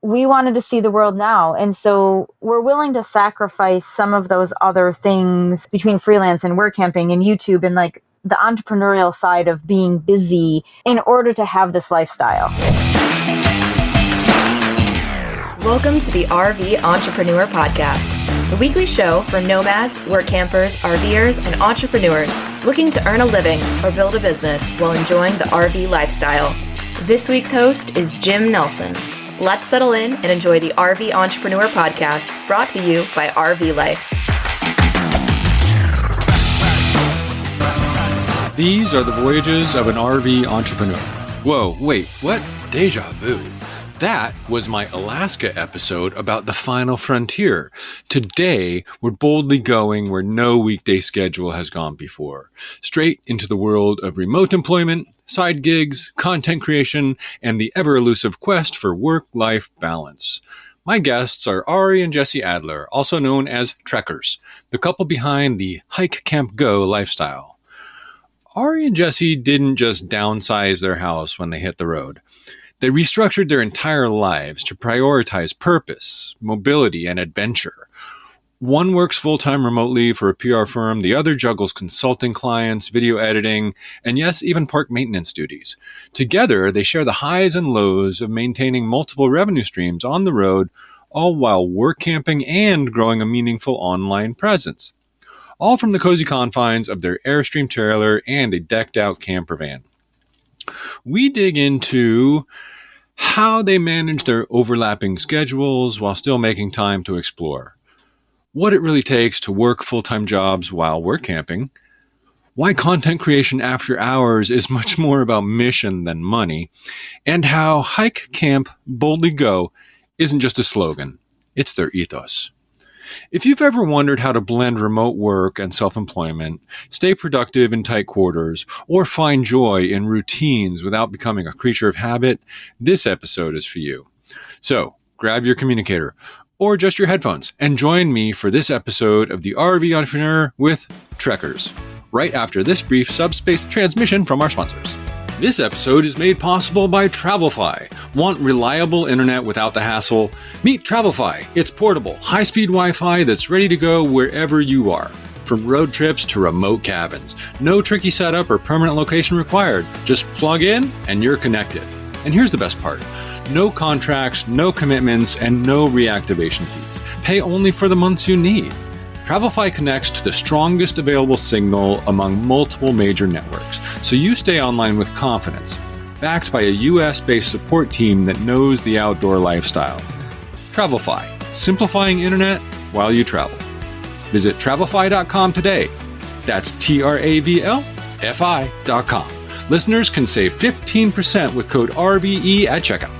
we wanted to see the world now. And so we're willing to sacrifice some of those other things between freelance and work camping and YouTube and like the entrepreneurial side of being busy in order to have this lifestyle. Welcome to the RV Entrepreneur Podcast, the weekly show for nomads, work campers, RVers, and entrepreneurs looking to earn a living or build a business while enjoying the RV lifestyle. This week's host is Jim Nelson. Let's settle in and enjoy the RV Entrepreneur Podcast, brought to you by RV Life. These are the voyages of an RV entrepreneur. Whoa, wait, what? Deja vu. That was my Alaska episode about the final frontier. Today, we're boldly going where no weekday schedule has gone before. Straight into the world of remote employment, side gigs, content creation, and the ever-elusive quest for work-life balance. My guests are Ari and Jessie Adler, also known as Trekkers, the couple behind the Hike, Camp, Go lifestyle. Ari and Jessie didn't just downsize their house when they hit the road. They restructured their entire lives to prioritize purpose, mobility, and adventure. One works full-time remotely for a PR firm, the other juggles consulting clients, video editing, and yes, even park maintenance duties. Together, they share the highs and lows of maintaining multiple revenue streams on the road, all while work camping and growing a meaningful online presence. All from the cozy confines of their Airstream trailer and a decked-out camper van. We dig into how they manage their overlapping schedules while still making time to explore, what it really takes to work full-time jobs while work camping, why content creation after hours is much more about mission than money, and how Hike, Camp, Boldly Go isn't just a slogan, it's their ethos. If you've ever wondered how to blend remote work and self-employment, stay productive in tight quarters, or find joy in routines without becoming a creature of habit, this episode is for you. So, grab your communicator, or just your headphones, and join me for this episode of the RV Entrepreneur with Trekkers, right after this brief subspace transmission from our sponsors. This episode is made possible by Travelfy. Want reliable internet without the hassle? Meet Travelfy. It's portable, high-speed Wi-Fi that's ready to go wherever you are. From road trips to remote cabins. No tricky setup or permanent location required. Just plug in and you're connected. And here's the best part. No contracts, no commitments, and no reactivation fees. Pay only for the months you need. Travelfy connects to the strongest available signal among multiple major networks, so you stay online with confidence, backed by a US-based support team that knows the outdoor lifestyle. Travelfy, simplifying internet while you travel. Visit travelfy.com today. That's TRAVLFI.com. Listeners can save 15% with code RVE at checkout.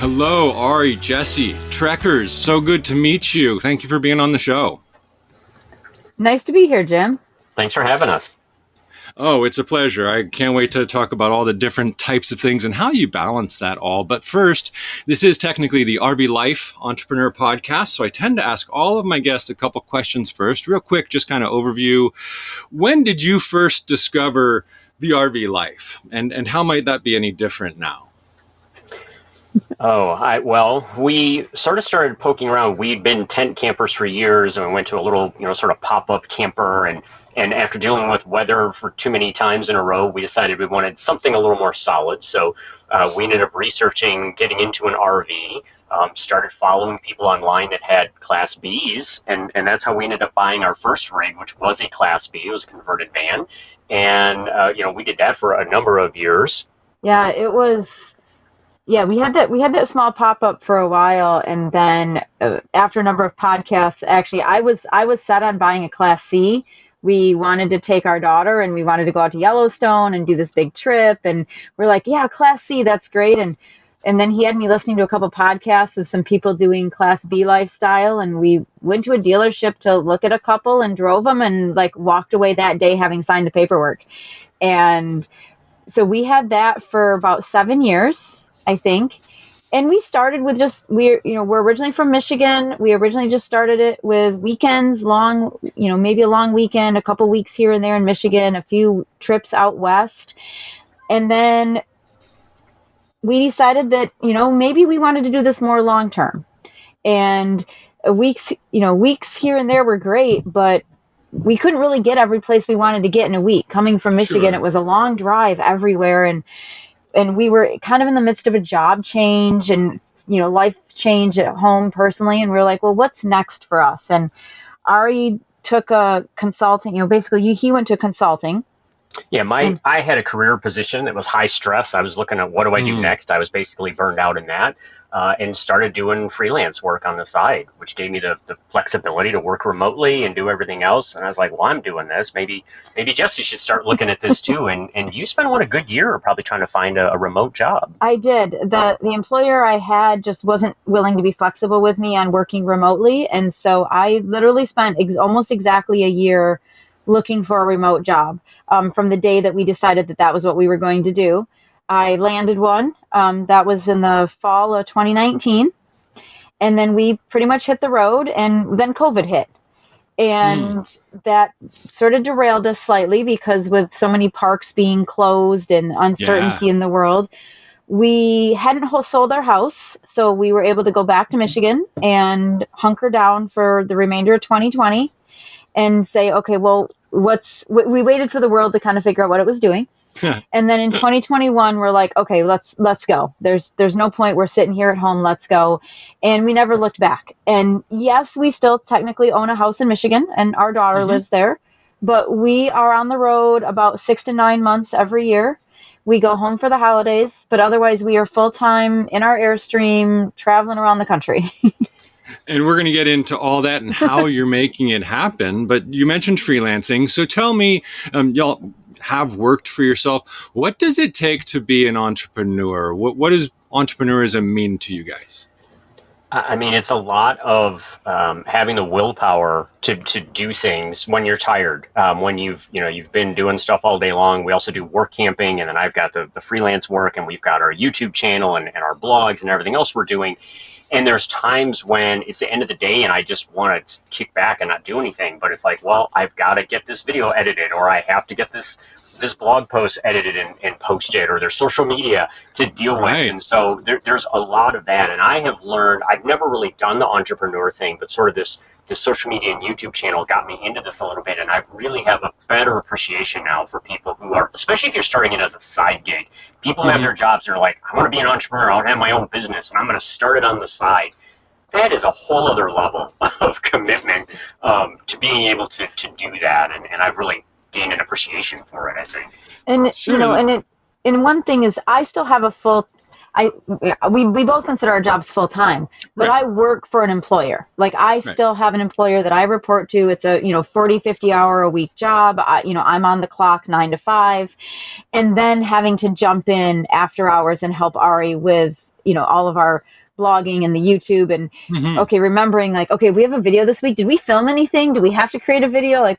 Hello, Ari, Jessie, Trekkers. So good to meet you. Thank you for being on the show. Nice to be here, Jim. Thanks for having us. Oh, it's a pleasure. I can't wait to talk about all the different types of things and how you balance that all. But first, this is technically the RV Life Entrepreneur Podcast, so I tend to ask all of my guests a couple questions first. Real quick, just kind of overview. When did you first discover the RV life, and how might that be any different now? We sort of started poking around. We'd been tent campers for years, and we went to a little, sort of pop-up camper. And after dealing with weather for too many times in a row, we decided we wanted something a little more solid. So we ended up researching getting into an RV, started following people online that had Class Bs, and that's how we ended up buying our first rig, which was a Class B. It was a converted van. And, we did that for a number of years. Yeah, it was... Yeah, we had that small pop-up for a while, and then after a number of podcasts, actually, I was set on buying a Class C. We wanted to take our daughter, and we wanted to go out to Yellowstone and do this big trip, and we're like, yeah, Class C, that's great. And then he had me listening to a couple podcasts of some people doing Class B lifestyle, and we went to a dealership to look at a couple and drove them and walked away that day having signed the paperwork. And so we had that for about 7 years. I think. And we started with we're originally from Michigan. We originally just started it with weekends, maybe a long weekend, a couple weeks here and there in Michigan, a few trips out west. And then we decided that, maybe we wanted to do this more long term. And weeks here and there were great, but we couldn't really get every place we wanted to get in a week. Coming from Michigan, It was a long drive everywhere. And we were kind of in the midst of a job change and, life change at home personally. And we were like, well, what's next for us? And Ari took a consulting, basically he went to consulting. Yeah, I had a career position that was high stress. I was looking at what do I do next. I was basically burned out in that, and started doing freelance work on the side, which gave me the flexibility to work remotely and do everything else. And I was like, well, I'm doing this. Maybe Jessie should start looking at this too. And you spent a good year probably trying to find a remote job. I did. The employer I had just wasn't willing to be flexible with me on working remotely. And so I literally spent almost exactly a year looking for a remote job. From the day that we decided that was what we were going to do. I landed one. That was in the fall of 2019. And then we pretty much hit the road, and then COVID hit. And that sort of derailed us slightly because with so many parks being closed and uncertainty in the world, we hadn't sold our house. So we were able to go back to Michigan and hunker down for the remainder of 2020 and say, okay, well, we waited for the world to kind of figure out what it was doing. And then in 2021, we're like, okay, let's go. There's no point. We're sitting here at home. Let's go. And we never looked back. And yes, we still technically own a house in Michigan and our daughter lives there, but we are on the road about 6 to 9 months every year. We go home for the holidays, but otherwise we are full-time in our Airstream traveling around the country. And we're going to get into all that and how you're making it happen. But you mentioned freelancing. So tell me, y'all have worked for yourself. What does it take to be an entrepreneur? What does entrepreneurism mean to you guys? I mean, it's a lot of having the willpower to do things when you're tired, when you've been doing stuff all day long. We also do work camping, and then I've got the freelance work, and we've got our YouTube channel and our blogs and everything else we're doing. And there's times when it's the end of the day and I just want to kick back and not do anything. But it's like, well, I've got to get this video edited, or I have to get this blog post edited and posted, or there's social media to deal with. And so there's a lot of that. And I have learned, I've never really done the entrepreneur thing, but sort of this social media and YouTube channel got me into this a little bit. And I really have a better appreciation now for people who are, especially if you're starting it as a side gig. People have their jobs, they're like, I want to be an entrepreneur, I want to have my own business, and I'm going to start it on the side. That is a whole other level of commitment to being able to do that. And I've really gained an appreciation for it, I think. And, and one thing is I still have we both consider our jobs full time, but I work for an employer. Like I still have an employer that I report to. It's a 40, 50 hour a week job. I'm on the clock 9 to 5, and then having to jump in after hours and help Ari with all of our blogging and the YouTube and remembering like, okay, we have a video this week. Did we film anything? Do we have to create a video? Like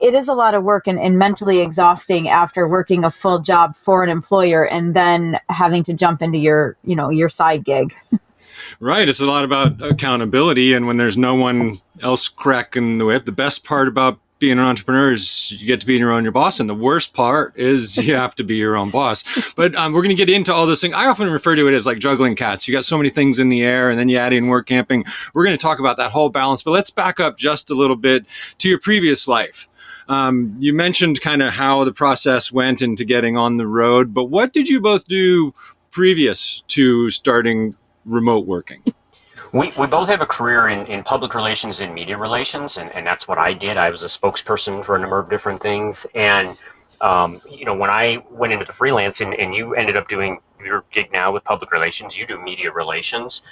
it is a lot of work and mentally exhausting after working a full job for an employer and then having to jump into your side gig. Right. It's a lot about accountability. And when there's no one else cracking the whip, the best part about being an entrepreneur is you get to be your boss. And the worst part is you have to be your own boss. But we're going to get into all those things. I often refer to it as like juggling cats. You got so many things in the air and then you add in work camping. We're going to talk about that whole balance. But let's back up just a little bit to your previous life. You mentioned kind of how the process went into getting on the road. But what did you both do previous to starting remote working? We both have a career in public relations and media relations, and that's what I did. I was a spokesperson for a number of different things. And, when I went into the freelance and you ended up doing your gig now with public relations, you do media relations.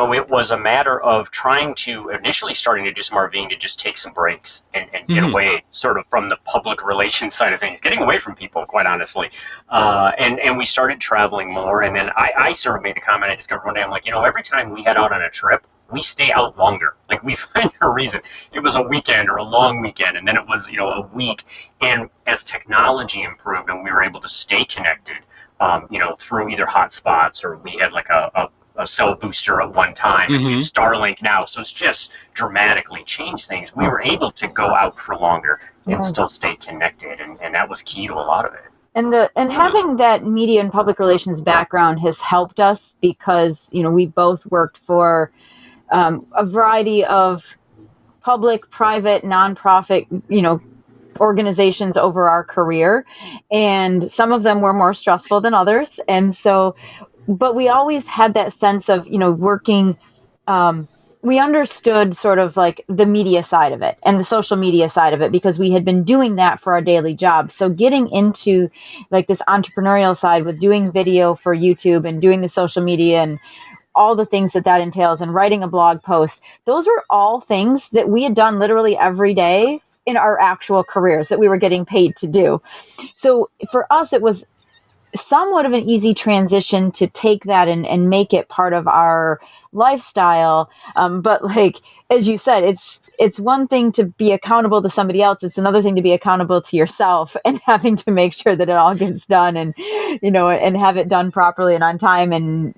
It was a matter of trying to initially starting to do some RVing to just take some breaks and get away sort of from the public relations side of things, getting away from people, quite honestly. And we started traveling more. And then I sort of made the comment I discovered one day, I'm like, every time we head out on a trip, we stay out longer. Like we find a reason. It was a weekend or a long weekend, and then it was, a week. And as technology improved and we were able to stay connected, through either hotspots or we had like a cell booster at one time and we have Starlink now. So it's just dramatically changed things. We were able to go out for longer and still stay connected. And that was key to a lot of it. And having that media and public relations background has helped us because, we both worked for a variety of public, private, nonprofit, organizations over our career. And some of them were more stressful than others. And so, but we always had that sense of, working, we understood sort of like the media side of it and the social media side of it because we had been doing that for our daily job. So getting into like this entrepreneurial side with doing video for YouTube and doing the social media and all the things that entails and writing a blog post, those were all things that we had done literally every day in our actual careers that we were getting paid to do. So for us, it was somewhat of an easy transition to take that and make it part of our lifestyle. But like, as you said, it's one thing to be accountable to somebody else. It's another thing to be accountable to yourself and having to make sure that it all gets done and, and have it done properly and on time. And,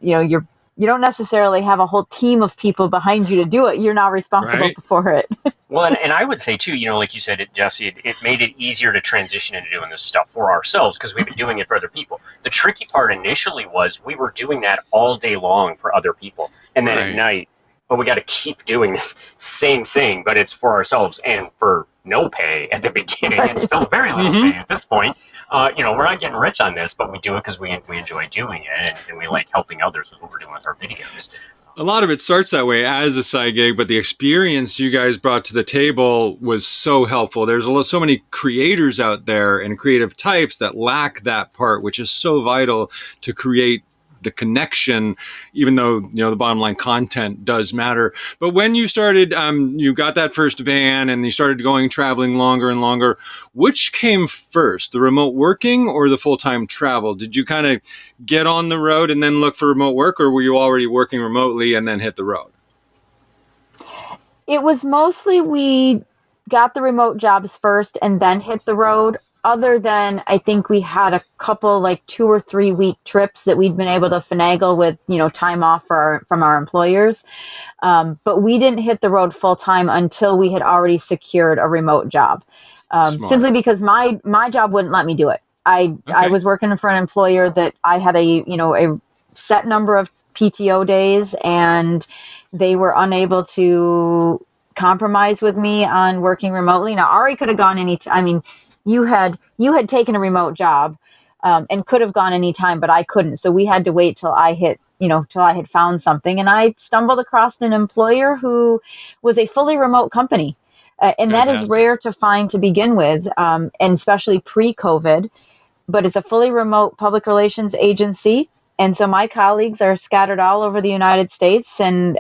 you don't necessarily have a whole team of people behind you to do it. You're not responsible for it. Well, and I would say too, like you said, Jesse, it made it easier to transition into doing this stuff for ourselves because we've been doing it for other people. The tricky part initially was we were doing that all day long for other people. And then at night, we got to keep doing this same thing, but it's for ourselves and for no pay at the beginning and still very little pay at this point. We're not getting rich on this, but we do it because we enjoy doing it and we like helping others with what we're doing with our videos. A lot of it starts that way as a side gig, but the experience you guys brought to the table was so helpful. There's so many creators out there and creative types that lack that part, which is so vital to create the connection, even though, the bottom line content does matter. But when you started, you got that first van and you started traveling longer and longer, which came first, the remote working or the full-time travel? Did you kind of get on the road and then look for remote work, or were you already working remotely and then hit the road? It was mostly we got the remote jobs first and then hit the road. Other than I think we had a couple like 2 or 3 week trips that we'd been able to finagle with, time off from our employers. But we didn't hit the road full time until we had already secured a remote job. Simply because my job wouldn't let me do it. I was working for an employer that I had a set number of PTO days and they were unable to compromise with me on working remotely. Now, Ari could have gone you had taken a remote job and could have gone anytime, but I couldn't. So we had to wait till I had found something. And I stumbled across an employer who was a fully remote company. And that is rare to find to begin with, and especially pre-COVID. But it's a fully remote public relations agency. And so my colleagues are scattered all over the United States. And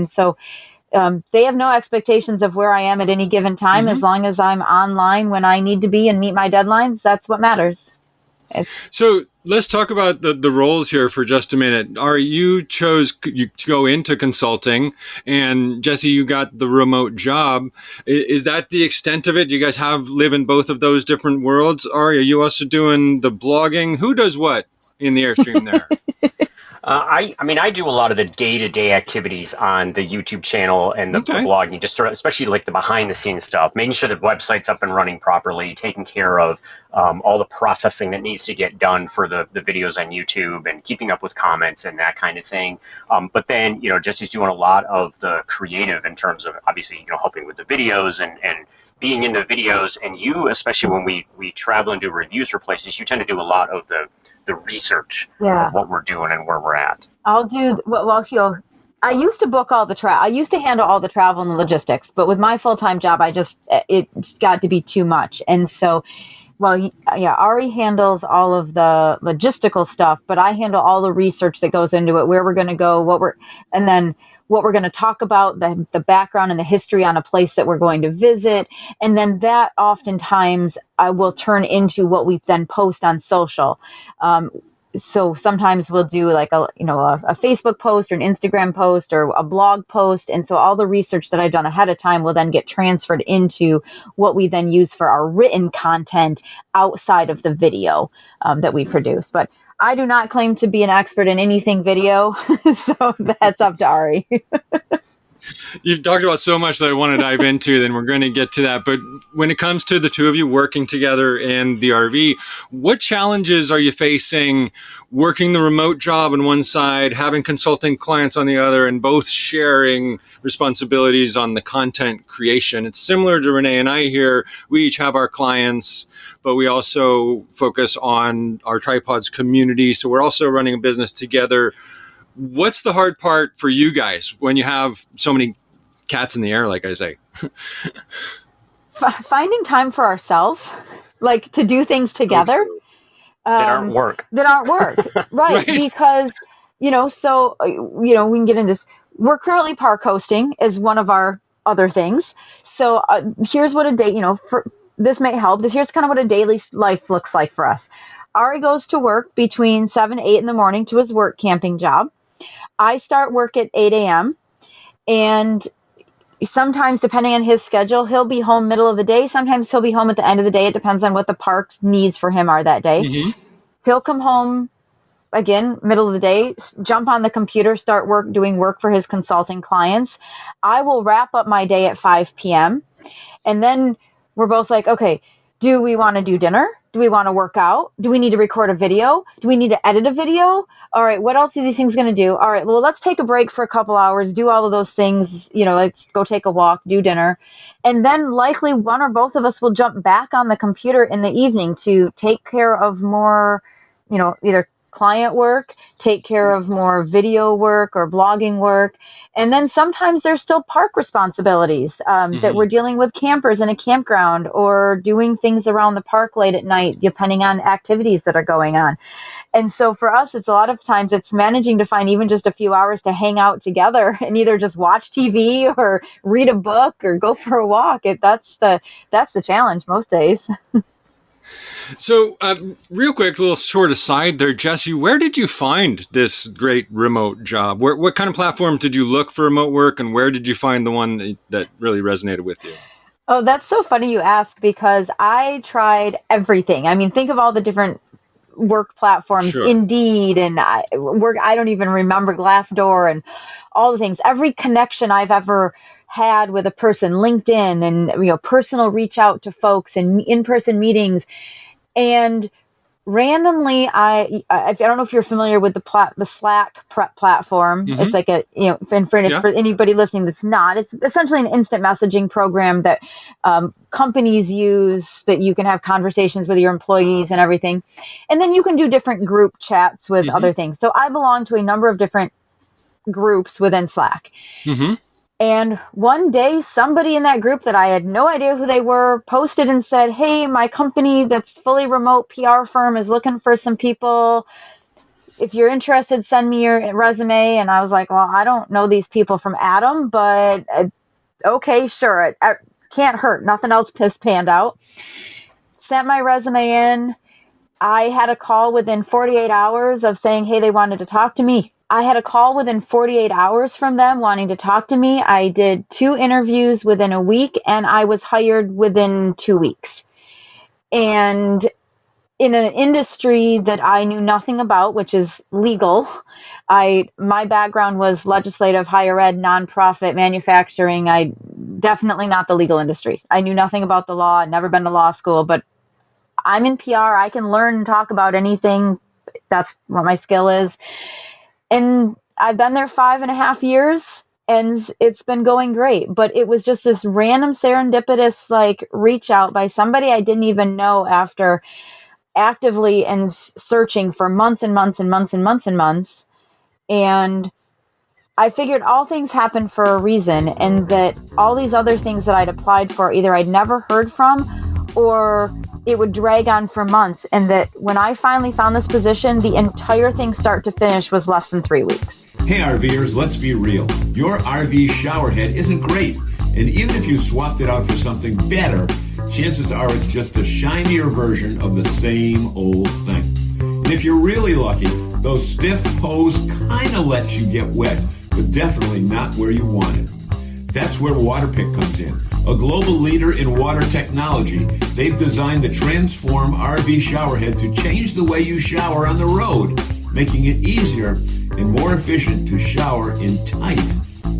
so they have no expectations of where I am at any given time. As long as I'm online when I need to be and meet my deadlines, that's what matters. So let's talk about the roles here for just a minute. Ari, you chose to go into consulting, and Jesse, you got the remote job. Is that the extent of it? Do you guys live in both of those different worlds? Ari, are you also doing the blogging? Who does what in the Airstream there? I do a lot of the day-to-day activities on the YouTube channel and the blogging, just especially like the behind-the-scenes stuff, making sure the website's up and running properly, taking care of all the processing that needs to get done for the videos on YouTube and keeping up with comments and that kind of thing. But then, Jesse's doing a lot of the creative in terms of obviously, helping with the videos and being in the videos. And you, especially when we travel and do reviews for places, you tend to do a lot of the research of what we're doing and where we're at. I'll do I used to book all the I used to handle all the travel and the logistics, but with my full-time job, it's got to be too much. And so, Ari handles all of the logistical stuff, but I handle all the research that goes into it, where we're going to go, what we're going to talk about, the background and the history on a place that we're going to visit. And then that oftentimes I will turn into what we then post on social. So sometimes we'll do like a Facebook post or an Instagram post or a blog post. And so all the research that I've done ahead of time will then get transferred into what we then use for our written content outside of the video that we produce. But I do not claim to be an expert in anything video, so that's up to Ari. You've talked about so much that I want to dive into, then we're going to get to that. But when it comes to the two of you working together in the RV, what challenges are you facing working the remote job on one side, having consulting clients on the other, and both sharing responsibilities on the content creation? It's similar to Renee and I here. We each have our clients, but we also focus on our tripods community. So we're also running a business together. What's the hard part for you guys when you have so many cats in the air, like I say? Finding time for ourselves, like to do things together. That aren't work. Right. Because, we can get into this. We're currently park hosting is one of our other things. So here's what a day, this may help. Here's kind of what a daily life looks like for us. Ari goes to work between 7 and 8 in the morning to his work camping job. I start work at 8 a.m. and sometimes, depending on his schedule, he'll be home middle of the day. Sometimes he'll be home at the end of the day. It depends on what the park's needs for him are that day. Mm-hmm. He'll come home, again, middle of the day, jump on the computer, start doing work for his consulting clients. I will wrap up my day at 5 p.m. And then we're both like, okay, do we want to do dinner? Do we want to work out? Do we need to record a video? Do we need to edit a video? All right, what else are these things going to do? All right, well, let's take a break for a couple hours, do all of those things, let's go take a walk, do dinner. And then likely one or both of us will jump back on the computer in the evening to take care of more, either client work, take care of more video work or blogging work. And then sometimes there's still park responsibilities that we're dealing with campers in a campground or doing things around the park late at night, depending on activities that are going on. And so for us, it's a lot of times it's managing to find even just a few hours to hang out together and either just watch TV or read a book or go for a walk. That's the challenge most days. So real quick, a little short aside there, Jessie, where did you find this great remote job? What kind of platform did you look for remote work, and where did you find the one that really resonated with you? Oh, that's so funny you ask, because I tried everything. I mean, think of all the different work platforms, sure. Indeed, and I don't even remember Glassdoor and all the things. Every connection I've ever had with a person, LinkedIn, and personal reach out to folks and in-person meetings. And randomly, I don't know if you're familiar with the Slack prep platform. Mm-hmm. It's like for anybody listening that's not, it's essentially an instant messaging program that companies use, that you can have conversations with your employees and everything. And then you can do different group chats with other things. So I belong to a number of different groups within Slack. Mm-hmm. And one day, somebody in that group that I had no idea who they were posted and said, hey, my company that's fully remote PR firm is looking for some people. If you're interested, send me your resume. And I was like, well, I don't know these people from Adam, but okay, sure. It can't hurt. Nothing else panned out. Sent my resume in. I had a call within 48 hours of saying, hey, they wanted to talk to me. I had a call within 48 hours from them wanting to talk to me. I did 2 interviews within a week, and I was hired within 2 weeks. And in an industry that I knew nothing about, which is legal, my background was legislative, higher ed, nonprofit, manufacturing. I definitely not the legal industry. I knew nothing about the law. I'd never been to law school, but I'm in PR. I can learn and talk about anything. That's what my skill is. And I've been there 5.5 years, and it's been going great. But it was just this random serendipitous reach out by somebody I didn't even know after actively and searching for months and months and months and months and months. And I figured all things happen for a reason, and that all these other things that I'd applied for, either I'd never heard from or it would drag on for months. And that when I finally found this position, the entire thing start to finish was less than 3 weeks. Hey RVers, let's be real. Your RV shower head isn't great. And even if you swapped it out for something better, chances are it's just a shinier version of the same old thing. And if you're really lucky, those stiff hose kind of let you get wet, but definitely not where you want it. That's where Waterpik comes in. A global leader in water technology, they've designed the Transform RV showerhead to change the way you shower on the road, making it easier and more efficient to shower in tight,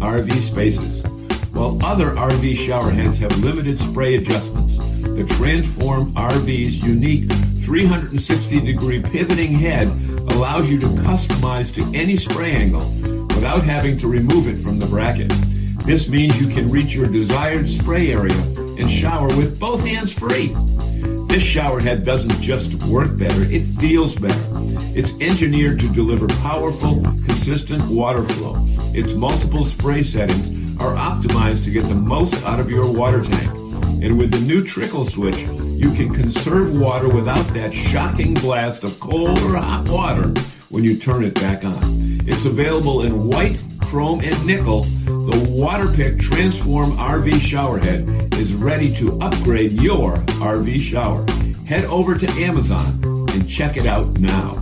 RV spaces, while other RV showerheads have limited spray adjustments. The Transform RV's unique 360-degree pivoting head allows you to customize to any spray angle without having to remove it from the bracket. This means you can reach your desired spray area and shower with both hands free. This shower head doesn't just work better, it feels better. It's engineered to deliver powerful, consistent water flow. Its multiple spray settings are optimized to get the most out of your water tank. And with the new trickle switch, you can conserve water without that shocking blast of cold or hot water when you turn it back on. It's available in white, chrome, and nickel. The Waterpick Transform RV Showerhead is ready to upgrade your RV shower. Head over to Amazon and check it out now.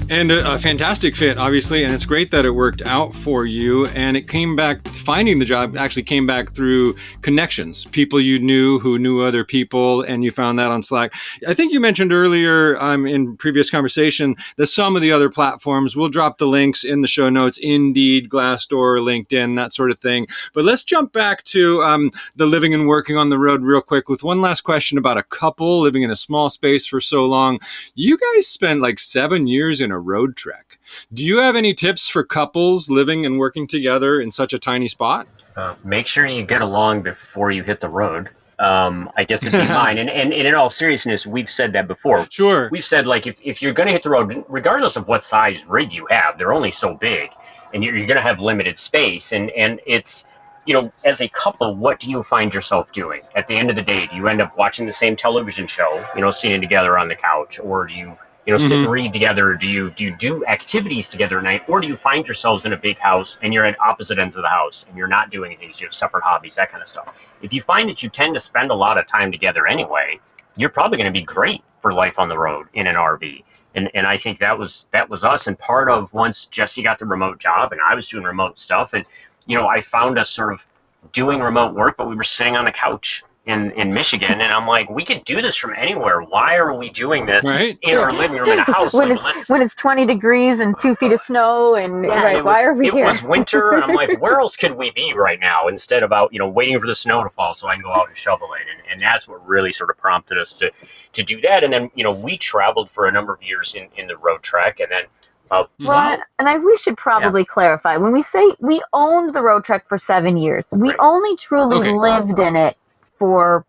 And a fantastic fit, obviously, and it's great that it worked out for you. And it came back, finding the job actually came back through connections, people you knew who knew other people, and you found that on Slack. I think you mentioned earlier in previous conversation that some of the other platforms, we'll drop the links in the show notes, Indeed, Glassdoor, LinkedIn, that sort of thing. But let's jump back to the living and working on the road real quick with one last question about a couple living in a small space for so long. You guys spent like 7 years in a road trek. Do you have any tips for couples living and working together in such a tiny spot? Make sure you get along before you hit the road. I guess it'd be mine. And in all seriousness, we've said that before. Sure. We've said, like, if you're going to hit the road, regardless of what size rig you have, they're only so big, and you're going to have limited space. And it's, you know, as a couple, what do you find yourself doing? At the end of the day, do you end up watching the same television show, you know, sitting together on the couch, or do you sit and read together? Do you do activities together at night, or do you find yourselves in a big house and you're at opposite ends of the house and you're not doing things, you have separate hobbies, that kind of stuff? If you find that you tend to spend a lot of time together anyway, you're probably going to be great for life on the road in an RV. And I think that was us. And part of, once Jessie got the remote job and I was doing remote stuff, and, you know, I found us sort of doing remote work, but we were sitting on the couch in Michigan, and I'm like, we could do this from anywhere. Why are we doing this in our living room in a house? when it's 20 degrees and 2 feet of snow, and why are we here? It was winter, and I'm like, where else could we be right now instead of out, you know, waiting for the snow to fall so I can go out and shovel it? And that's what really sort of prompted us to do that. And then, you know, we traveled for a number of years in the road trek, and then we should probably clarify. When we say we owned the road trek for 7 years, we only truly lived in it for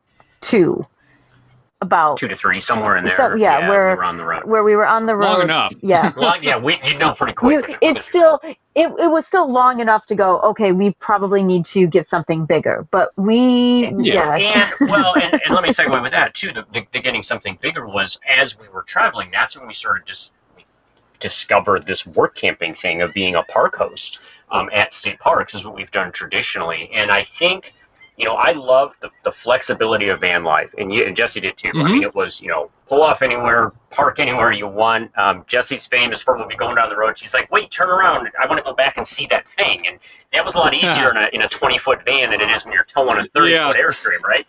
about 2 to 3, somewhere in there. So, we were on the road. Where we were on the road. Long enough. Yeah. You know pretty quick. It was still long enough to go, okay, we probably need to get something bigger. But And let me segue with that too. The getting something bigger was, as we were traveling, that's when we started discovered this work camping thing of being a park host at state parks, is what we've done traditionally. And I think, you know, I love the flexibility of van life, and Jessie did too. I mean, it was, you know, pull off anywhere, park anywhere you want. Jessie's famous for, when we going down the road, she's like, wait, turn around, I want to go back and see that thing. And that was a lot easier in a 20-foot van than it is when you're towing a 30-foot Airstream, right?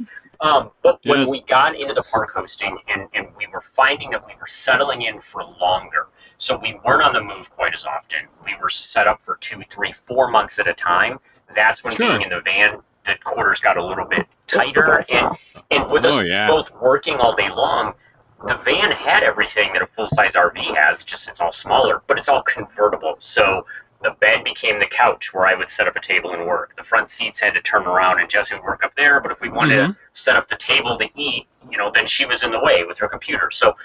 But when we got into the park hosting, and we were finding that we were settling in for longer, so we weren't on the move quite as often. We were set up for 2, 3, 4 months at a time. That's when being in the van, the quarters got a little bit tighter, and with us both working all day long, the van had everything that a full-size RV has, just it's all smaller, but it's all convertible. So the bed became the couch where I would set up a table and work. The front seats had to turn around, and Jessie would work up there, but if we wanted to set up the table to eat, you know, then she was in the way with her computer. So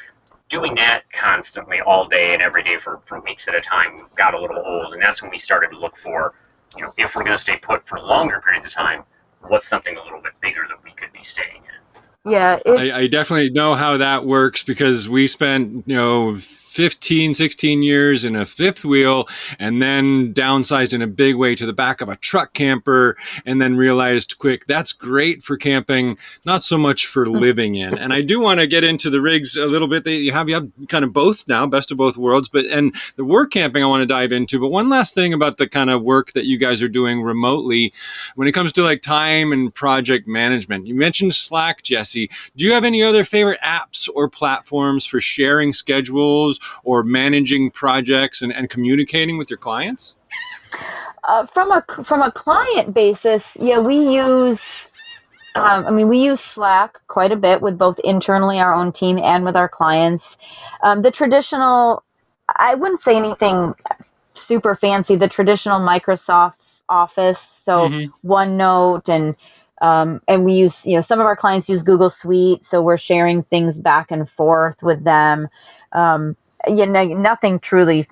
doing that constantly all day and every day for weeks at a time got a little old, and that's when we started to look for, you know, if we're going to stay put for longer periods of time, what's something a little bit bigger that we could be staying in? Yeah. I definitely know how that works, because we spent, you know, 15, 16 years in a fifth wheel, and then downsized in a big way to the back of a truck camper, and then realized quick, that's great for camping, not so much for living in. And I do want to get into the rigs a little bit that you have kind of both now, best of both worlds, and the work camping I want to dive into. But one last thing about the kind of work that you guys are doing remotely when it comes to like time and project management. You mentioned Slack, Jessie. Do you have any other favorite apps or platforms for sharing schedules or managing projects and communicating with your clients? From a client basis, yeah, we use Slack quite a bit with both internally our own team and with our clients. The traditional, I wouldn't say anything super fancy, the traditional Microsoft Office, so OneNote, and we use, some of our clients use Google Suite, so we're sharing things back and forth with them. Nothing truly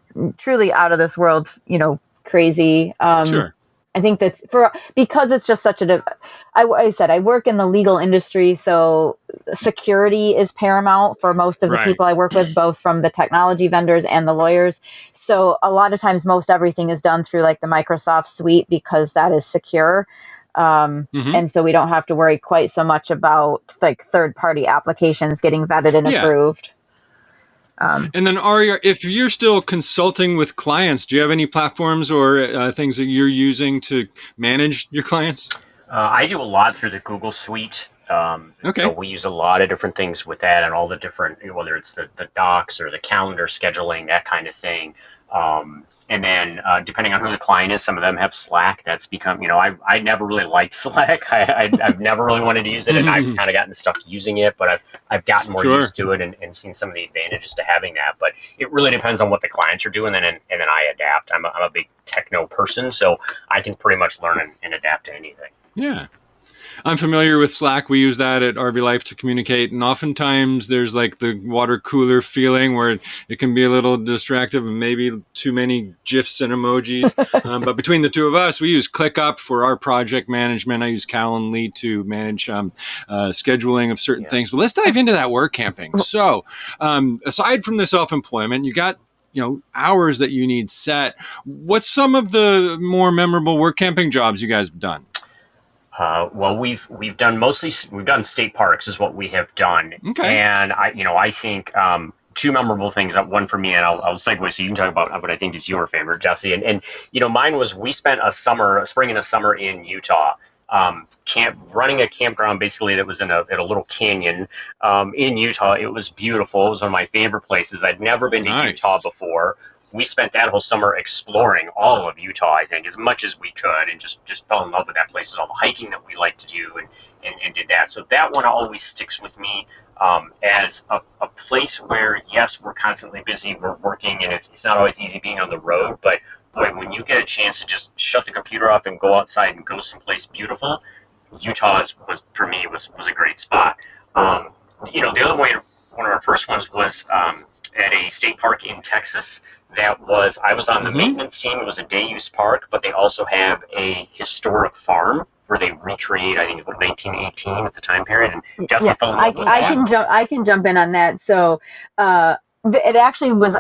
out of this world, crazy. Sure. I think that's because it's just such I said, I work in the legal industry, so security is paramount for most of the people I work with, both from the technology vendors and the lawyers. So a lot of times, most everything is done through like the Microsoft Suite because that is secure. And so we don't have to worry quite so much about like third-party applications getting vetted and approved. And then Ari, if you're still consulting with clients, do you have any platforms or things that you're using to manage your clients? I do a lot through the Google Suite. Okay. So we use a lot of different things with that and all the different, whether it's the docs or the calendar scheduling, that kind of thing. And then depending on who the client is, some of them have Slack. That's become, I never really liked Slack. I've never really wanted to use it, and I've kind of gotten stuck using it, but I've gotten more used to it and seen some of the advantages to having that. But it really depends on what the clients are doing, and then I adapt. I'm a big techno person, so I can pretty much learn and adapt to anything. Yeah. I'm familiar with Slack. We use that at RV Life to communicate. And oftentimes there's like the water cooler feeling where it can be a little distractive and maybe too many GIFs and emojis. But between the two of us, we use ClickUp for our project management. I use Calendly to manage scheduling of certain things. But let's dive into that work camping. So aside from the self-employment, you got hours that you need set. What's some of the more memorable work camping jobs you guys have done? Well, we've done state parks is what we have done. Okay. And I think two memorable things. One for me, and I'll segue so you can talk about what I think is your favorite, Jesse. And mine was we spent a spring and a summer in Utah, running a campground basically that was in a little canyon in Utah. It was beautiful. It was one of my favorite places. I'd never been to Utah before. We spent that whole summer exploring all of Utah, I think, as much as we could, and just fell in love with that place and all the hiking that we like to do and did that. So that one always sticks with me as a place where, yes, we're constantly busy, we're working, and it's not always easy being on the road, but boy, when you get a chance to just shut the computer off and go outside and go someplace beautiful, Utah was for me was a great spot. The other one of our first ones was at a state park in Texas. I was on the maintenance team. It was a day use park, but they also have a historic farm where they recreate, I think it was 1918 at the time period. And Jesse fell in love with that. I can jump in on that. So it actually was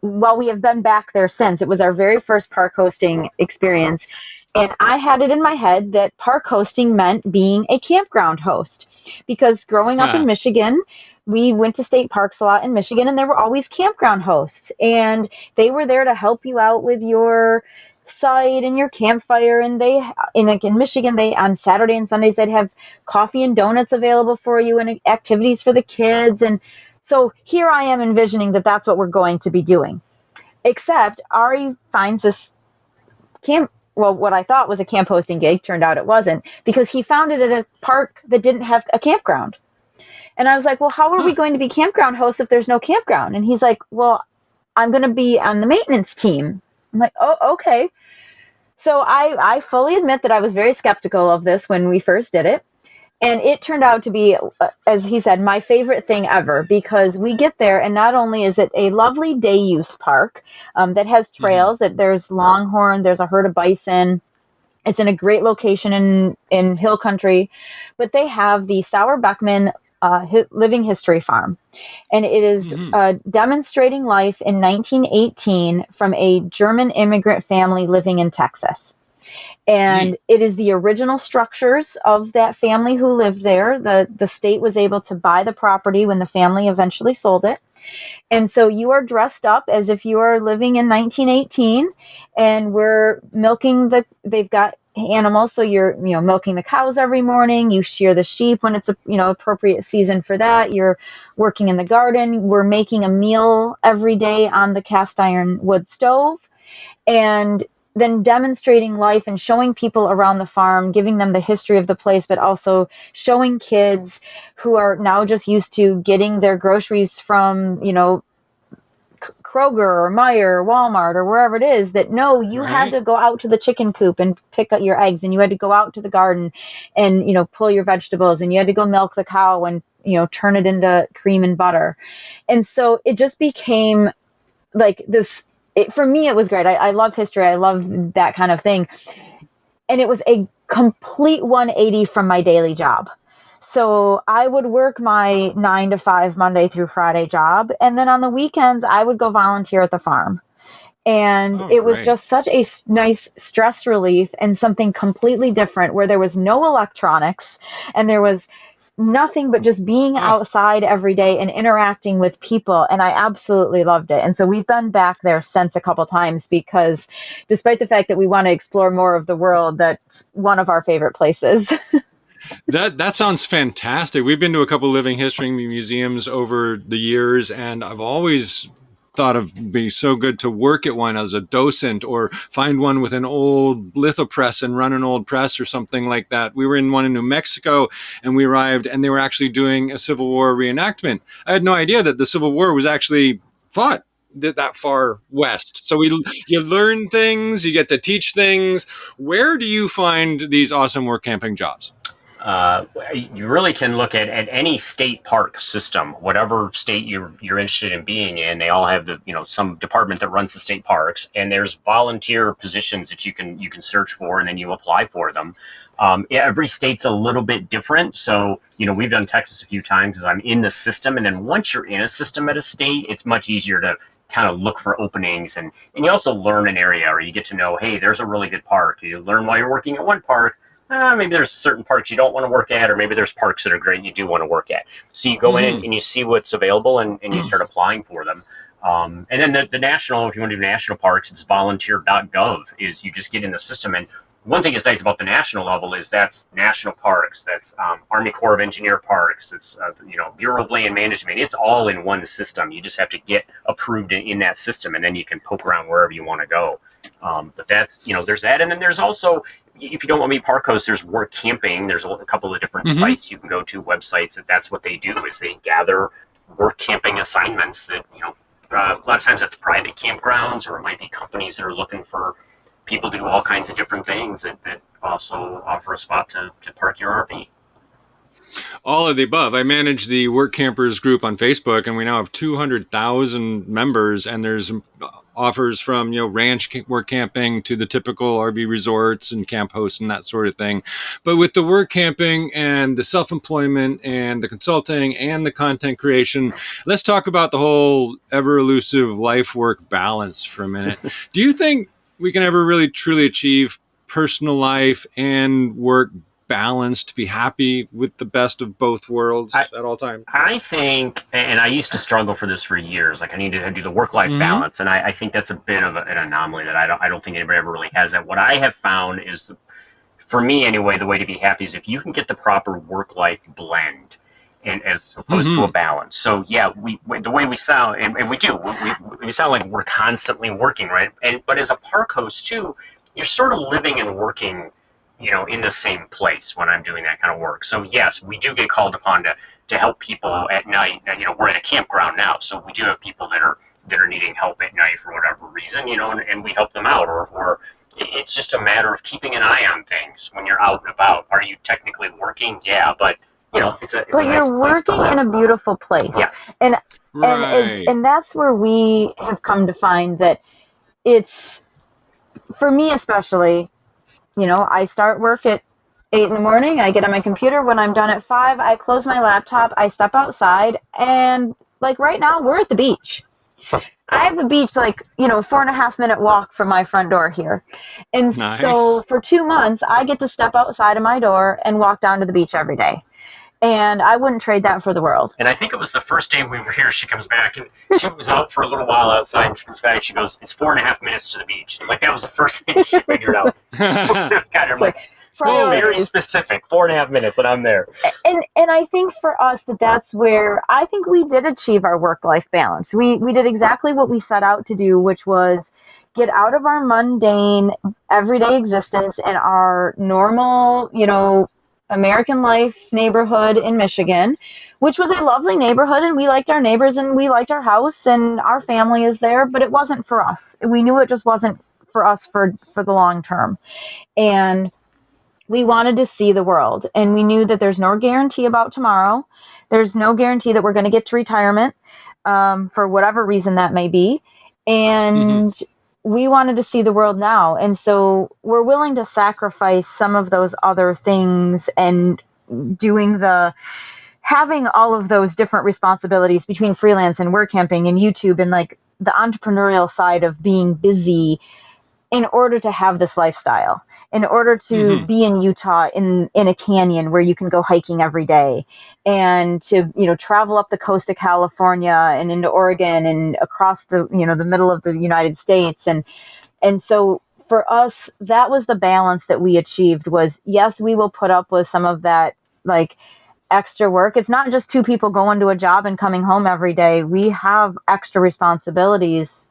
we have been back there since. It was our very first park hosting experience. And I had it in my head that park hosting meant being a campground host, because growing up in Michigan, we went to state parks a lot in Michigan, and there were always campground hosts, and they were there to help you out with your site and your campfire. And in Michigan, on Saturday and Sundays, they'd have coffee and donuts available for you and activities for the kids. And so here I am envisioning that that's what we're going to be doing, except Ari finds this what I thought was a camp hosting gig turned out it wasn't, because he found it at a park that didn't have a campground. And I was like, well, how are we going to be campground hosts if there's no campground? And he's like, well, I'm going to be on the maintenance team. I'm like, oh, okay. So I fully admit that I was very skeptical of this when we first did it. And it turned out to be, as he said, my favorite thing ever, because we get there and not only is it a lovely day use park that has trails, that there's longhorn, there's a herd of bison. It's in a great location in hill country, but they have the Sauer Beckman living history farm, and it is demonstrating life in 1918 from a German immigrant family living in Texas. And it is the original structures of that family who lived there. The state was able to buy the property when the family eventually sold it. And so you are dressed up as if you are living in 1918, and we're milking they've got animals. So you're, milking the cows every morning. You shear the sheep when it's appropriate season for that. You're working in the garden. We're making a meal every day on the cast iron wood stove. And then demonstrating life and showing people around the farm, giving them the history of the place, but also showing kids who are now just used to getting their groceries from, Kroger or Meijer or Walmart or wherever it is, that no, you had to go out to the chicken coop and pick up your eggs, and you had to go out to the garden and, pull your vegetables, and you had to go milk the cow and, turn it into cream and butter. And so it just became like this. For me, it was great. I love history. I love that kind of thing. And it was a complete 180 from my daily job. So I would work my 9 to 5 Monday through Friday job. And then on the weekends, I would go volunteer at the farm. And it was just such a nice stress relief and something completely different, where there was no electronics and there was nothing but just being outside every day and interacting with people. And I absolutely loved it. And so we've been back there since a couple times, because despite the fact that we want to explore more of the world, that's one of our favorite places. That sounds fantastic. We've been to a couple living history museums over the years, and I've always thought of being so good to work at one as a docent, or find one with an old lithopress and run an old press or something like that. We were in one in New Mexico, and we arrived and they were actually doing a Civil War reenactment. I had no idea that the Civil War was actually fought that far west. So you learn things, you get to teach things. Where do you find these awesome work camping jobs? You really can look at any state park system, whatever state you're interested in being in. They all have some department that runs the state parks, and there's volunteer positions that you can search for, and then you apply for them. Every state's a little bit different. So, we've done Texas a few times because I'm in the system. And then once you're in a system at a state, it's much easier to kind of look for openings. And you also learn an area, or you get to know, hey, there's a really good park. You learn while you're working at one park. Maybe there's certain parks you don't want to work at, or maybe there's parks that are great and you do want to work at. So you go in and you see what's available, and you start applying for them. And then the national, if you want to do national parks, it's volunteer.gov. Is you just get in the system. And one thing that's nice about the national level is that's national parks, that's Army Corps of Engineer parks, it's Bureau of Land Management. It's all in one system. You just have to get approved in that system, and then you can poke around wherever you want to go. But that's, there's that. And then there's also, if you don't want to be park host, there's work camping. There's a couple of different sites you can go to, websites that's what they do, is they gather work camping assignments that, a lot of times that's private campgrounds, or it might be companies that are looking for people to do all kinds of different things that also offer a spot to park your RV. All of the above. I manage the Work Campers group on Facebook, and we now have 200,000 members, and there's offers from, ranch work camping to the typical RV resorts and camp hosts and that sort of thing. But with the work camping and the self-employment and the consulting and the content creation, let's talk about the whole ever elusive life-work balance for a minute. Do you think we can ever really truly achieve personal life and work balance to be happy with the best of both worlds at all times? I think, and I used to struggle for this for years, like I needed to do the work-life balance, and I think that's a bit of an anomaly that I don't think anybody ever really has that. What I have found is, for me anyway, the way to be happy is if you can get the proper work-life blend, and as opposed to a balance. So yeah, the way we sound, and we do, we sound like we're constantly working, right? But as a park host too, you're sort of living and working, in the same place when I'm doing that kind of work. So yes, we do get called upon to help people at night. We're in a campground now, so we do have people that are needing help at night for whatever reason, and we help them out, or it's just a matter of keeping an eye on things when you're out and about. Are you technically working? Yeah, but it's a but nice you're working in a beautiful place. Yes. And Right. and that's where we have come to find that it's, for me especially, I start work at 8 in the morning. I get on my computer. When I'm done at 5, I close my laptop. I step outside, and like right now, we're at the beach. I have the beach 4.5 minute walk from my front door here. And Nice. so for 2 months, I get to step outside of my door and walk down to the beach every day. And I wouldn't trade that for the world. And I think it was the first day we were here, she comes back, and she was out for a little while outside, and she comes back, and she goes, it's 4.5 minutes to the beach. Like, that was the first thing she figured out. God, I'm like, very specific, 4.5 minutes, and I'm there. And I think for us that's where I think we did achieve our work-life balance. We did exactly what we set out to do, which was get out of our mundane everyday existence and our normal, American life neighborhood in Michigan, which was a lovely neighborhood, and we liked our neighbors and we liked our house and our family is there, but it wasn't for us. We knew it just wasn't for us for the long term. And we wanted to see the world, and we knew that there's no guarantee about tomorrow. There's no guarantee that we're going to get to retirement for whatever reason that may be. And we wanted to see the world now. And so we're willing to sacrifice some of those other things and having all of those different responsibilities between freelance and workamping and YouTube and like the entrepreneurial side of being busy in order to have this lifestyle, in order to be in Utah in a canyon where you can go hiking every day, and to, travel up the coast of California and into Oregon and across the, the middle of the United States. And so for us, that was the balance that we achieved was, yes, we will put up with some of that, like, extra work. It's not just two people going to a job and coming home every day. We have extra responsibilities,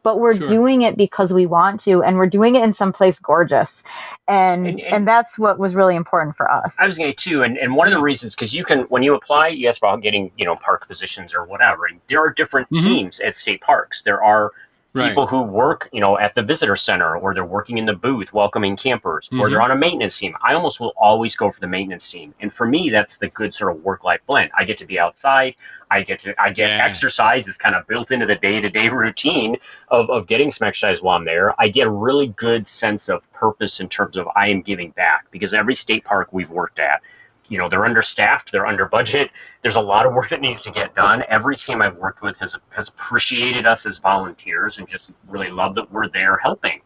but we're doing it because we want to, and we're doing it in some place gorgeous. And that's what was really important for us. I was going to too. And one of the reasons, because when you apply, you ask about getting, park positions or whatever, and there are different teams at state parks. There are people who work, at the visitor center, or they're working in the booth welcoming campers, or they're on a maintenance team. I almost will always go for the maintenance team. And for me, that's the good sort of work-life blend. I get to be outside. I get exercise is kind of built into the day-to-day routine of getting some exercise while I'm there. I get a really good sense of purpose in terms of I am giving back, because every state park we've worked at, they're understaffed, they're under budget. There's a lot of work that needs to get done. Every team I've worked with has appreciated us as volunteers and just really love that we're there helping.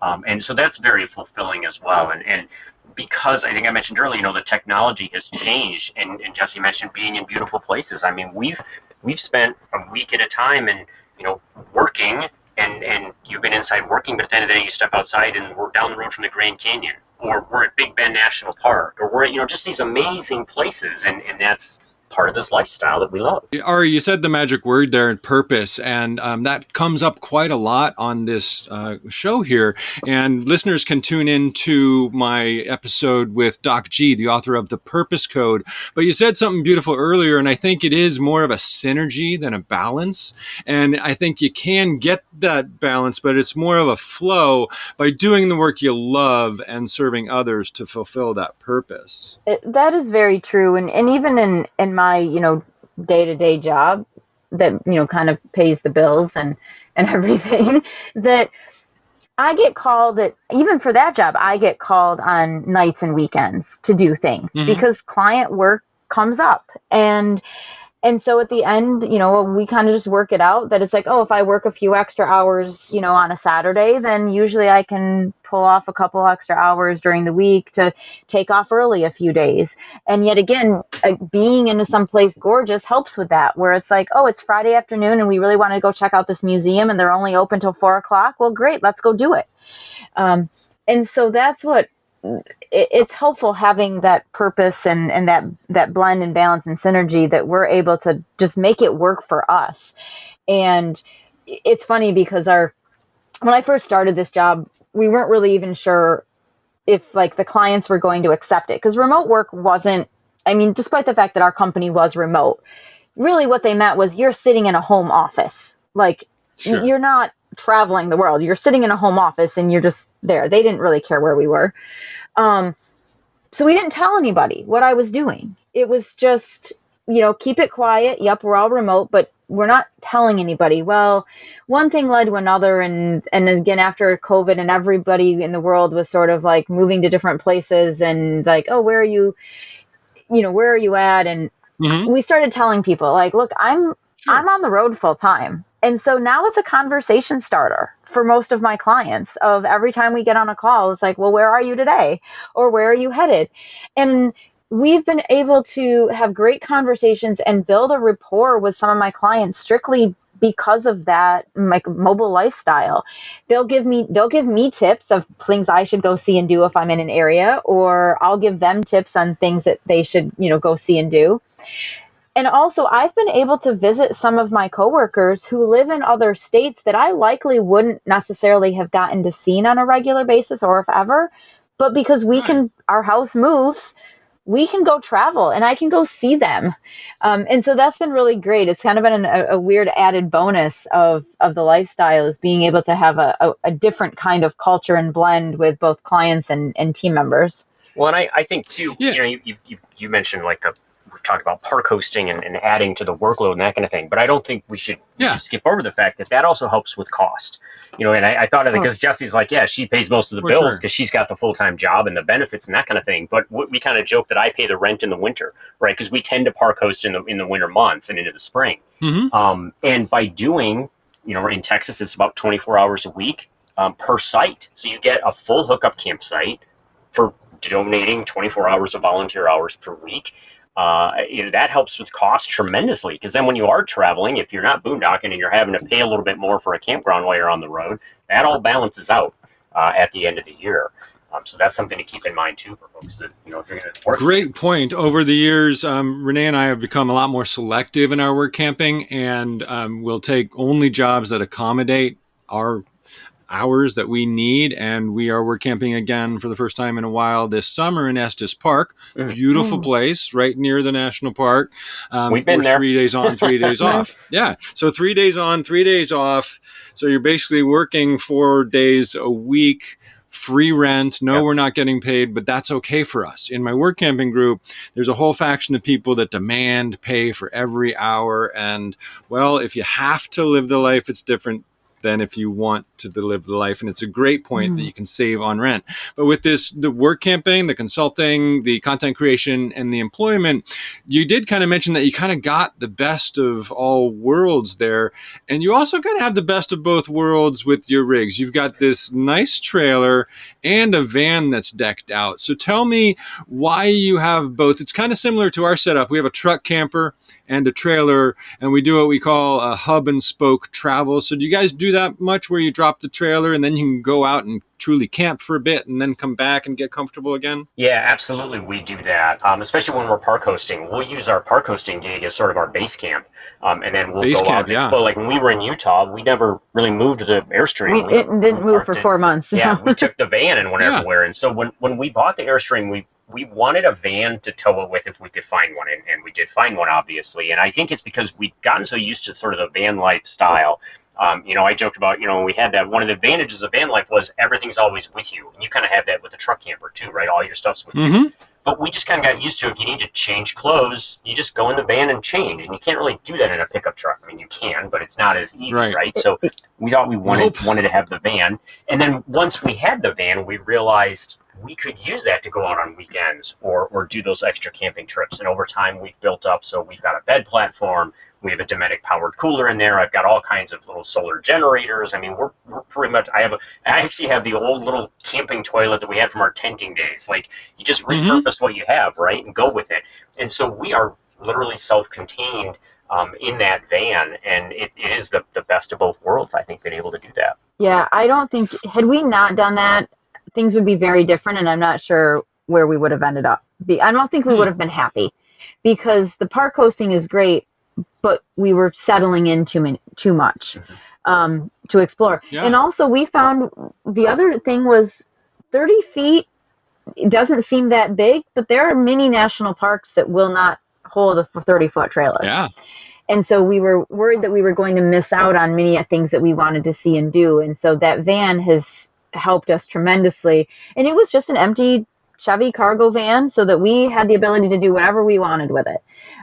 And so that's very fulfilling as well. And because I think I mentioned earlier, the technology has changed, and Jessie mentioned being in beautiful places. I mean, we've spent a week at a time and, working, and you've been inside working, but at the end of the day, you step outside and we're down the road from the Grand Canyon, or we're at Big Bend National Park, or we're at, just these amazing places. And that's part of this lifestyle that we love. Ari, you said the magic word there, purpose, and that comes up quite a lot on this show here. And listeners can tune into my episode with Doc G, the author of The Purpose Code. But you said something beautiful earlier, and I think it is more of a synergy than a balance. And I think you can get that balance, but it's more of a flow by doing the work you love and serving others to fulfill that purpose. That is very true. And even in my, day-to-day job that, kind of pays the bills and everything, that I get called even for that job, I get called on nights and weekends to do things because client work comes up. And so at the end, we kind of just work it out that it's like, oh, if I work a few extra hours, on a Saturday, then usually I can pull off a couple extra hours during the week to take off early a few days. And yet again, being in some place gorgeous helps with that, where it's like, oh, it's Friday afternoon and we really want to go check out this museum and they're only open till 4:00. Well, great, let's go do it. And so that's what it's helpful, having that purpose and that blend and balance and synergy, that we're able to just make it work for us. And it's funny because when I first started this job, we weren't really even sure if like the clients were going to accept it, because remote work wasn't, despite the fact that our company was remote, really what they meant was you're sitting in a home office. Like, you're not traveling the world. You're sitting in a home office and you're just there. They didn't really care where we were. So we didn't tell anybody what I was doing. It was just, keep it quiet. Yep, we're all remote, but we're not telling anybody. Well, one thing led to another. And again, after COVID and everybody in the world was sort of like moving to different places and like, oh, where are you at? And we started telling people like, look, I'm on the road full time. And so now it's a conversation starter for most of my clients. Of every time we get on a call, it's like, well, where are you today? Or where are you headed? And we've been able to have great conversations and build a rapport with some of my clients strictly because of that, like, mobile lifestyle. They'll give me tips of things I should go see and do if I'm in an area, or I'll give them tips on things that they should, go see and do. And also, I've been able to visit some of my coworkers who live in other states that I likely wouldn't necessarily have gotten to see on a regular basis or if ever. But because our house moves, we can go travel and I can go see them. And so that's been really great. It's kind of been a weird added bonus of the lifestyle, is being able to have a different kind of culture and blend with both clients and team members. Well, and I think too, you mentioned like we've talked about park hosting and adding to the workload and that kind of thing, but I don't think we should skip over the fact that also helps with cost. And I thought of it because Jessie's like, she pays most of the bills because she's got the full-time job and the benefits and that kind of thing. But we kind of joke that I pay the rent in the winter, right? Because we tend to park host in the winter months and into the spring. Mm-hmm. And by doing, in Texas, it's about 24 hours a week per site. So you get a full hookup campsite for donating 24 hours of volunteer hours per week. That helps with cost tremendously, because then when you are traveling, if you're not boondocking and you're having to pay a little bit more for a campground while you're on the road, that all balances out at the end of the year. So that's something to keep in mind too for folks that, if you're going to work. Great point. Over the years, Renee and I have become a lot more selective in our work camping, and we'll take only jobs that accommodate our hours that we need. And we are work camping again for the first time in a while this summer in Estes Park. Beautiful place right near the national park. We've been there. 3 days on, 3 days off. Yeah. So 3 days on, 3 days off. So you're basically working 4 days a week. Free rent. No, we're not getting paid, but that's okay for us. In my work camping group, there's a whole faction of people that demand pay for every hour. And well, if you have to live the life, it's different than if you want to live the life. And it's a great point that you can save on rent. But with the work camping, the consulting, the content creation, and the employment, you did kind of mention that you kind of got the best of all worlds there. And you also kind of have the best of both worlds with your rigs. You've got this nice trailer and a van that's decked out. So tell me why you have both. It's kind of similar to our setup. We have a truck camper and a trailer, and we do what we call a hub and spoke travel. So do you guys do that much, where you drop the trailer and then you can go out and truly camp for a bit and then come back and get comfortable again? Yeah, absolutely. We do that, especially when we're park hosting. We'll use our park hosting gig as sort of our base camp, and then we'll go out and explore. Like when we were in Utah, we never really moved to the Airstream. We didn't move for 4 months. Yeah, we took the van and went everywhere. And so when we bought the Airstream, we wanted a van to tow it with if we could find one, and we did find one, obviously. And I think it's because we've gotten so used to sort of the van lifestyle. I joked about, when we had that, one of the advantages of van life was everything's always with you. And you kind of have that with a truck camper too, right? All your stuff's with you. But we just kind of got used to, if you need to change clothes, you just go in the van and change. And you can't really do that in a pickup truck. I mean, you can, but it's not as easy, right? So we thought we wanted to have the van. And then once we had the van, we realized we could use that to go out on weekends or do those extra camping trips. And over time, we've built up. So we've got a bed platform. We have a Dometic powered cooler in there. I've got all kinds of little solar generators. I mean, we're pretty much, I actually have the old little camping toilet that we had from our tenting days. Like, you just repurpose what you have, right, and go with it. And so we are literally self-contained in that van, and it is the best of both worlds, I think, being able to do that. Yeah, I don't think, had we not done that, things would be very different, and I'm not sure where we would have ended up. I don't think we would have been happy, because the park hosting is great, but we were settling in too much to explore. Yeah. And also we found the other thing was 30 feet, it doesn't seem that big, but there are many national parks that will not hold a 30-foot trailer. Yeah. And so we were worried that we were going to miss out on many things that we wanted to see and do. And so that van has helped us tremendously. And it was just an empty Chevy cargo van, so that we had the ability to do whatever we wanted with it.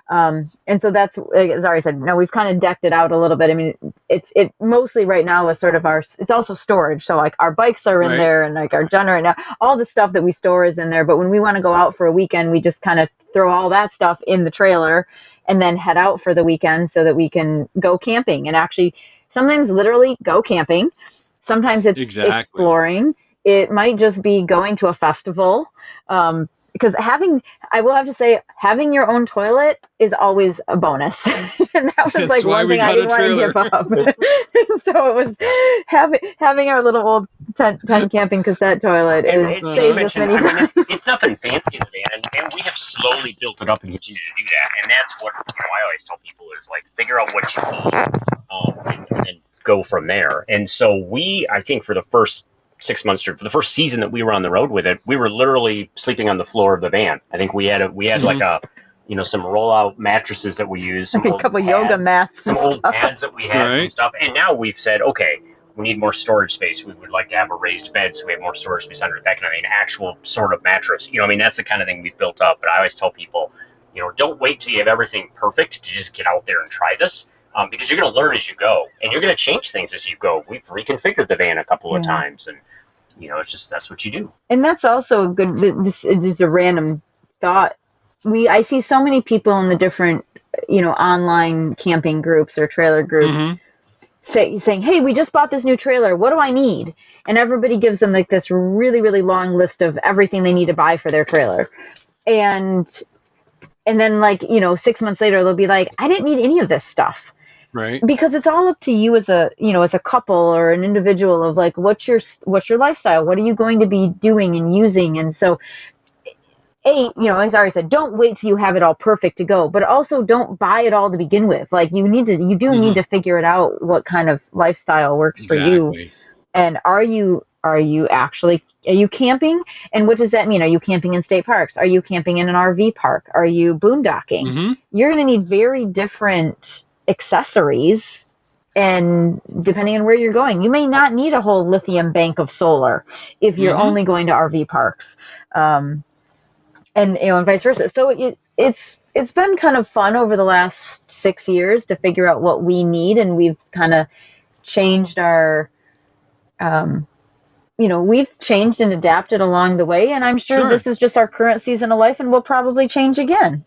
And so that's, as Ari said, no, we've kind of decked it out a little bit. I mean, it mostly right now is sort of it's also storage. So like our bikes are in there, and like our generator, now all the stuff that we store is in there. But when we want to go out for a weekend, we just kind of throw all that stuff in the trailer and then head out for the weekend so that we can go camping, and actually sometimes literally go camping. Sometimes it's exploring. It might just be going to a festival. because I will have to say, having your own toilet is always a bonus. And that was That's like why one we thing I got a didn't want to give up. So it was having our little old tent camping cassette toilet is saved us many times. It's nothing fancy in the van, and we have slowly built it up and continue to do that. And that's what I always tell people is like figure out what you need and then go from there. And so I think for the first 6 months or for the first season that we were on the road with it, we were literally sleeping on the floor of the van. I think we had like a some rollout mattresses that we used, a couple yoga mats, some old pads that we had and stuff. And now we've said, okay, we need more storage space. We would like to have a raised bed so we have more storage space under that kind of thing, an actual sort of mattress. That's the kind of thing we've built up. But I always tell people, don't wait till you have everything perfect to just get out there and try this. Because you're going to learn as you go, and you're going to change things as you go. We've reconfigured the van a couple of times, and it's just that's what you do. And that's also a good. Just a random thought. I see so many people in the different online camping groups or trailer groups saying, "Hey, we just bought this new trailer. What do I need?" And everybody gives them like this really, really long list of everything they need to buy for their trailer, and then 6 months later they'll be like, "I didn't need any of this stuff." Right. Because it's all up to you as a couple or an individual of like, what's your lifestyle? What are you going to be doing and using? And so, as Ari said, don't wait till you have it all perfect to go, but also don't buy it all to begin with. Like you do need to figure it out what kind of lifestyle works for you. And are you camping? And what does that mean? Are you camping in state parks? Are you camping in an RV park? Are you boondocking? You're going to need very different accessories, and depending on where you're going, you may not need a whole lithium bank of solar if you're only going to RV parks, and vice versa. So it's been kind of fun over the last 6 years to figure out what we need, and we've kind of changed our we've changed and adapted along the way, and I'm sure this is just our current season of life, and we'll probably change again.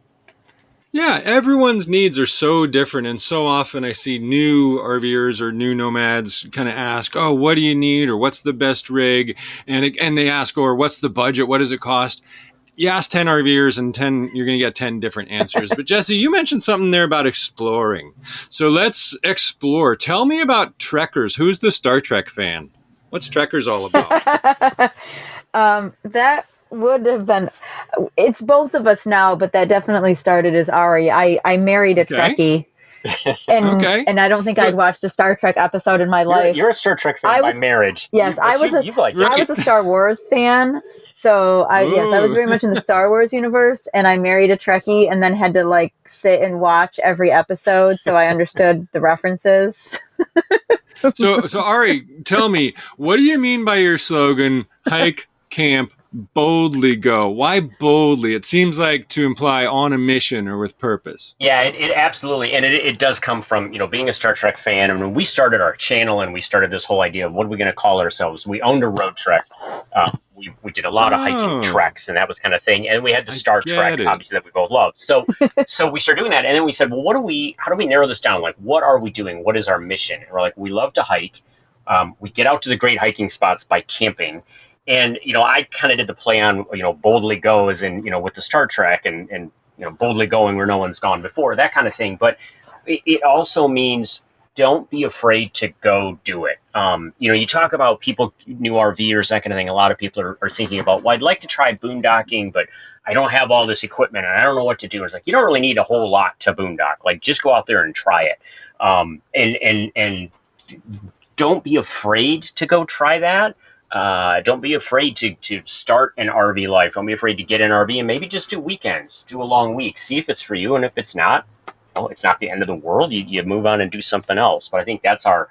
Yeah, everyone's needs are so different, and so often I see new RVers or new nomads kind of ask, "Oh, what do you need?" or "What's the best rig?" and they ask, "Or what's the budget? What does it cost?" You ask 10 RVers, and you're going to get 10 different answers. But Jessie, you mentioned something there about exploring. So let's explore. Tell me about Trekkers. Who's the Star Trek fan? What's Trekkers all about? That would have been, it's both of us now, but that definitely started as Ari. I married a Trekkie, and I don't think I'd watched a Star Trek episode in my life. You're a Star Trek fan by marriage. Yes, I was a Star Wars fan. So I was very much in the Star Wars universe, and I married a Trekkie, and then had to sit and watch every episode so I understood the references. So Ari, tell me, what do you mean by your slogan, hike, camp, boldly go? Why boldly? It seems like to imply on a mission or with purpose. Yeah, it absolutely. And it does come from, being a Star Trek fan. And when we started our channel and we started this whole idea of what are we going to call ourselves, we owned a road trek. We did a lot of hiking treks and that was kind of thing. And we had the Star Trek, obviously, that we both loved. So we started doing that. And then we said, well, how do we narrow this down? Like, what are we doing? What is our mission? And we're like, we love to hike. We get out to the great hiking spots by camping. And, I kind of did the play on, boldly go as in, with the Star Trek and boldly going where no one's gone before, that kind of thing. But it also means don't be afraid to go do it. You talk about people, new RVers, that kind of thing. A lot of people are thinking about, well, I'd like to try boondocking, but I don't have all this equipment and I don't know what to do. It's like, you don't really need a whole lot to boondock. Like, just go out there and try it. And don't be afraid to go try that. Don't be afraid to start an RV life. Don't be afraid to get an RV and maybe just do weekends, do a long week, see if it's for you. And if it's not, it's not the end of the world. You move on and do something else. But I think that's our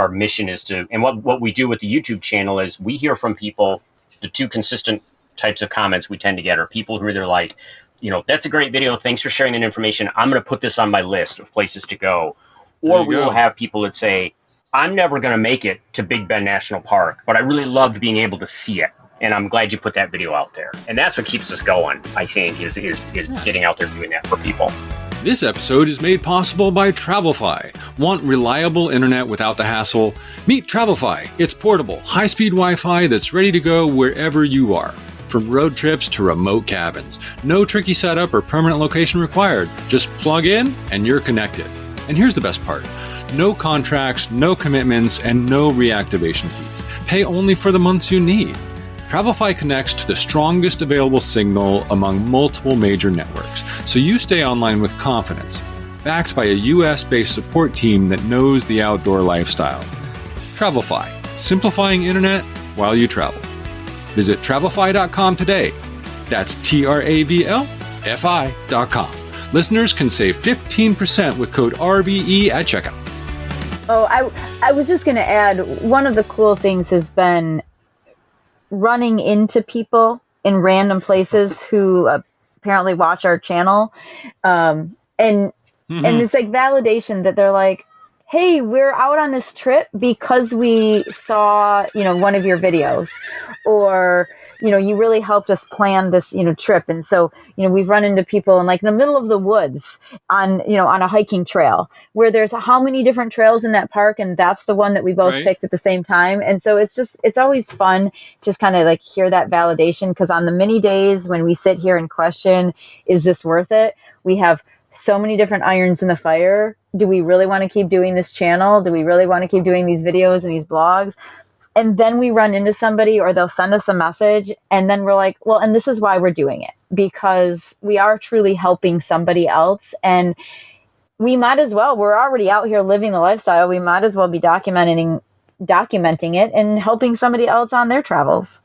mission and what we do with the YouTube channel is we hear from people. The two consistent types of comments we tend to get are people who are either like, that's a great video. Thanks for sharing that information. I'm going to put this on my list of places to go. Or we will have people that say, I'm never going to make it to Big Bend National Park, but I really loved being able to see it. And I'm glad you put that video out there. And that's what keeps us going, I think, is getting out there doing that for people. This episode is made possible by Travelfy. Want reliable internet without the hassle? Meet Travelfy. It's portable, high-speed Wi-Fi that's ready to go wherever you are. from road trips to remote cabins. No tricky setup or permanent location required. Just plug in and you're connected. And here's the best part. No contracts, no commitments, and no reactivation fees. Pay only for the months you need. Travelify connects to the strongest available signal among multiple major networks, so you stay online with confidence, backed by a US-based support team that knows the outdoor lifestyle. Travelify, simplifying internet while you travel. Visit travelify.com today. That's TRAVLFI.com. Listeners can save 15% with code RVE at checkout. Oh, I was just going to add, one of the cool things has been running into people in random places who apparently watch our channel. And it's like validation that they're like, hey, we're out on this trip because we saw, one of your videos, or, you really helped us plan this, trip. And so, we've run into people in like the middle of the woods on a hiking trail where there's how many different trails in that park. And that's the one that we both picked at the same time. And so it's always fun to kind of like hear that validation, because on the many days when we sit here and question, is this worth it? We have so many different irons in the fire. Do we really want to keep doing this channel? Do we really want to keep doing these videos and these blogs? And then we run into somebody, or they'll send us a message, and then we're like, well, and this is why we're doing it, because we are truly helping somebody else. And we might as well, we're already out here living the lifestyle. We might as well be documenting it and helping somebody else on their travels.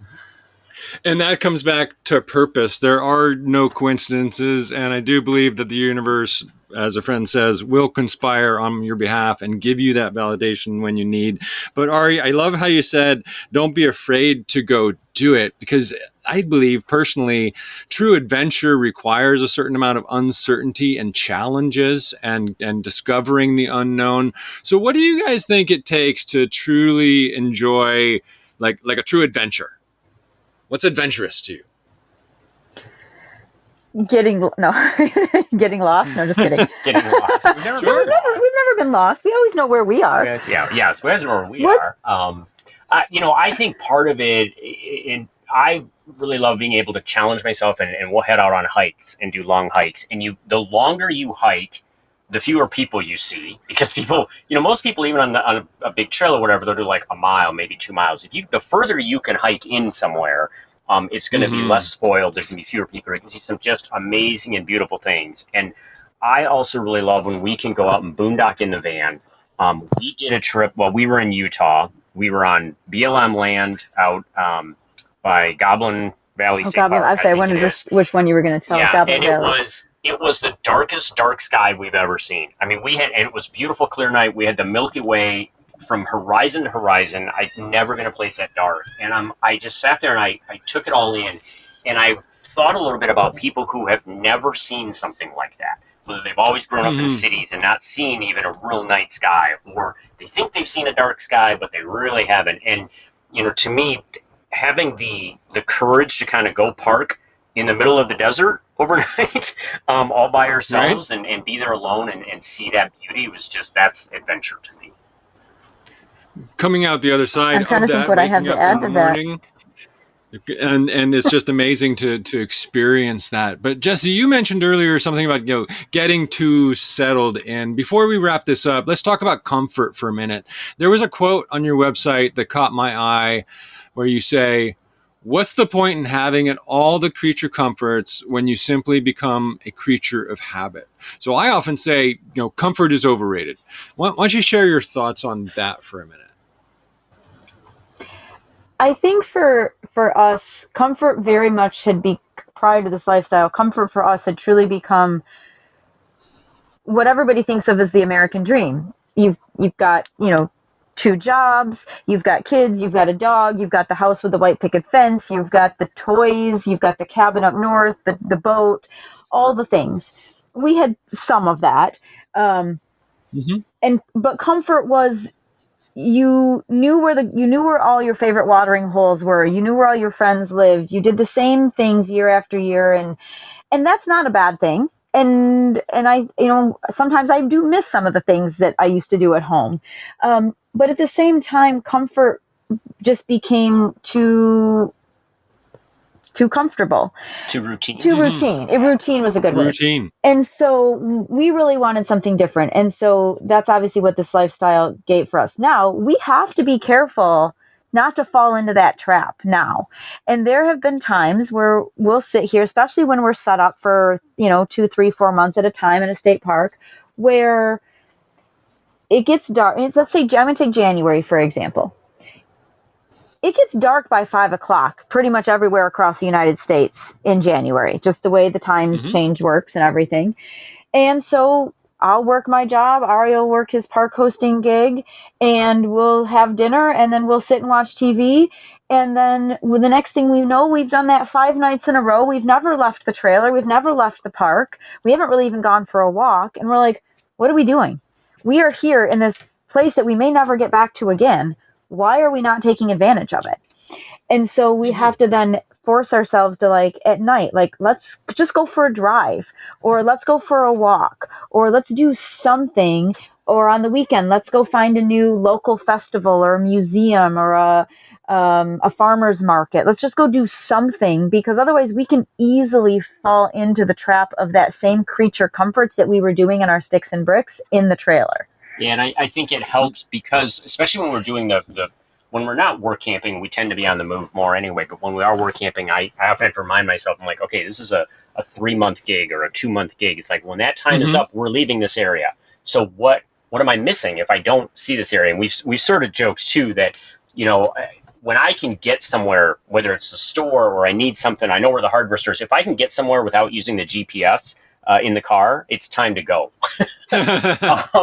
And that comes back to purpose. There are no coincidences, and I do believe that the universe, as a friend says, will conspire on your behalf and give you that validation when you need. But Ari, I love how you said, don't be afraid to go do it, because I believe personally, true adventure requires a certain amount of uncertainty and challenges and discovering the unknown. So what do you guys think it takes to truly enjoy like a true adventure? What's adventurous to you? Getting lost. No, just kidding. Getting lost. We've never been lost. We always know where we are. Yes, we always know where we are. I think part of it, and I really love being able to challenge myself, and we'll head out on hikes and do long hikes. And the longer you hike, the fewer people you see, because people, most people, even on a big trail or whatever, they'll do like a mile, maybe 2 miles. The further you can hike in somewhere, it's going to be less spoiled. There can be fewer people. You can see some just amazing and beautiful things. And I also really love when we can go out and boondock in the van. We did a trip while we were in Utah. We were on BLM land out by Goblin Valley State Park. I wondered which one you were going to tell. Yeah, Goblin and Valley. It was the darkest dark sky we've ever seen. I mean, and it was beautiful, clear night. We had the Milky Way from horizon to horizon. I'm never been a place that dark. And I just sat there and I took it all in. And I thought a little bit about people who have never seen something like that. Whether they've always grown up in cities and not seen even a real night sky, or they think they've seen a dark sky, but they really haven't. And, to me, having the courage to kind of go park in the middle of the desert overnight, all by ourselves, and be there alone and see that beauty that's adventure to me. Coming out the other side I'm trying of to that, think what I have waking to up add in the to that. morning, and it's just amazing to experience that. But Jessie, you mentioned earlier something about getting too settled in. Before we wrap this up, let's talk about comfort for a minute. There was a quote on your website that caught my eye, where you say, "What's the point in having all the creature comforts when you simply become a creature of habit?" So I often say, comfort is overrated. Why don't you share your thoughts on that for a minute? I think for us, comfort very much had be prior to this lifestyle. Comfort for us had truly become what everybody thinks of as the American dream. You've got 2 jobs, you've got kids, you've got a dog, you've got the house with the white picket fence, you've got the toys, you've got the cabin up north, the boat, all the things. We had some of that, but comfort was. You knew where all your favorite watering holes were. You knew where all your friends lived. You did the same things year after year, and that's not a bad thing. And I, sometimes I do miss some of the things that I used to do at home. But at the same time, comfort just became too too comfortable. Too routine. Too routine. Routine was a good word. Routine. And so we really wanted something different. And so that's obviously what this lifestyle gave for us. Now, we have to be careful not to fall into that trap now. And there have been times where we'll sit here, especially when we're set up for, 2, 3, 4 months at a time in a state park, where it gets dark. Let's say, I'm going to take January, for example. It gets dark by 5 o'clock pretty much everywhere across the United States in January, just the way the time change works and everything. And so I'll work my job, Ari will work his park hosting gig, and we'll have dinner, and then we'll sit and watch TV. And then the next thing we know, we've done that 5 nights in a row. We've never left the trailer. We've never left the park. We haven't really even gone for a walk. And we're like, what are we doing? We are here in this place that we may never get back to again. Why are we not taking advantage of it? And so we have to then force ourselves to, like, at night, like, let's just go for a drive, or let's go for a walk, or let's do something, or on the weekend, let's go find a new local festival or a museum or a farmer's market. Let's just go do something, because otherwise we can easily fall into the trap of that same creature comforts that we were doing in our sticks and bricks in the trailer. Yeah, and I think it helps because, especially when we're doing when we're not work camping, we tend to be on the move more anyway. But when we are work camping, I often have to remind myself, I'm like, okay, this is a 3-month gig or a 2-month gig. It's like, when that time is up, we're leaving this area. So what am I missing if I don't see this area? And we've sort of joked too that, when I can get somewhere, whether it's a store or I need something, I know where the hardware store is. If I can get somewhere without using the GPS in the car, it's time to go.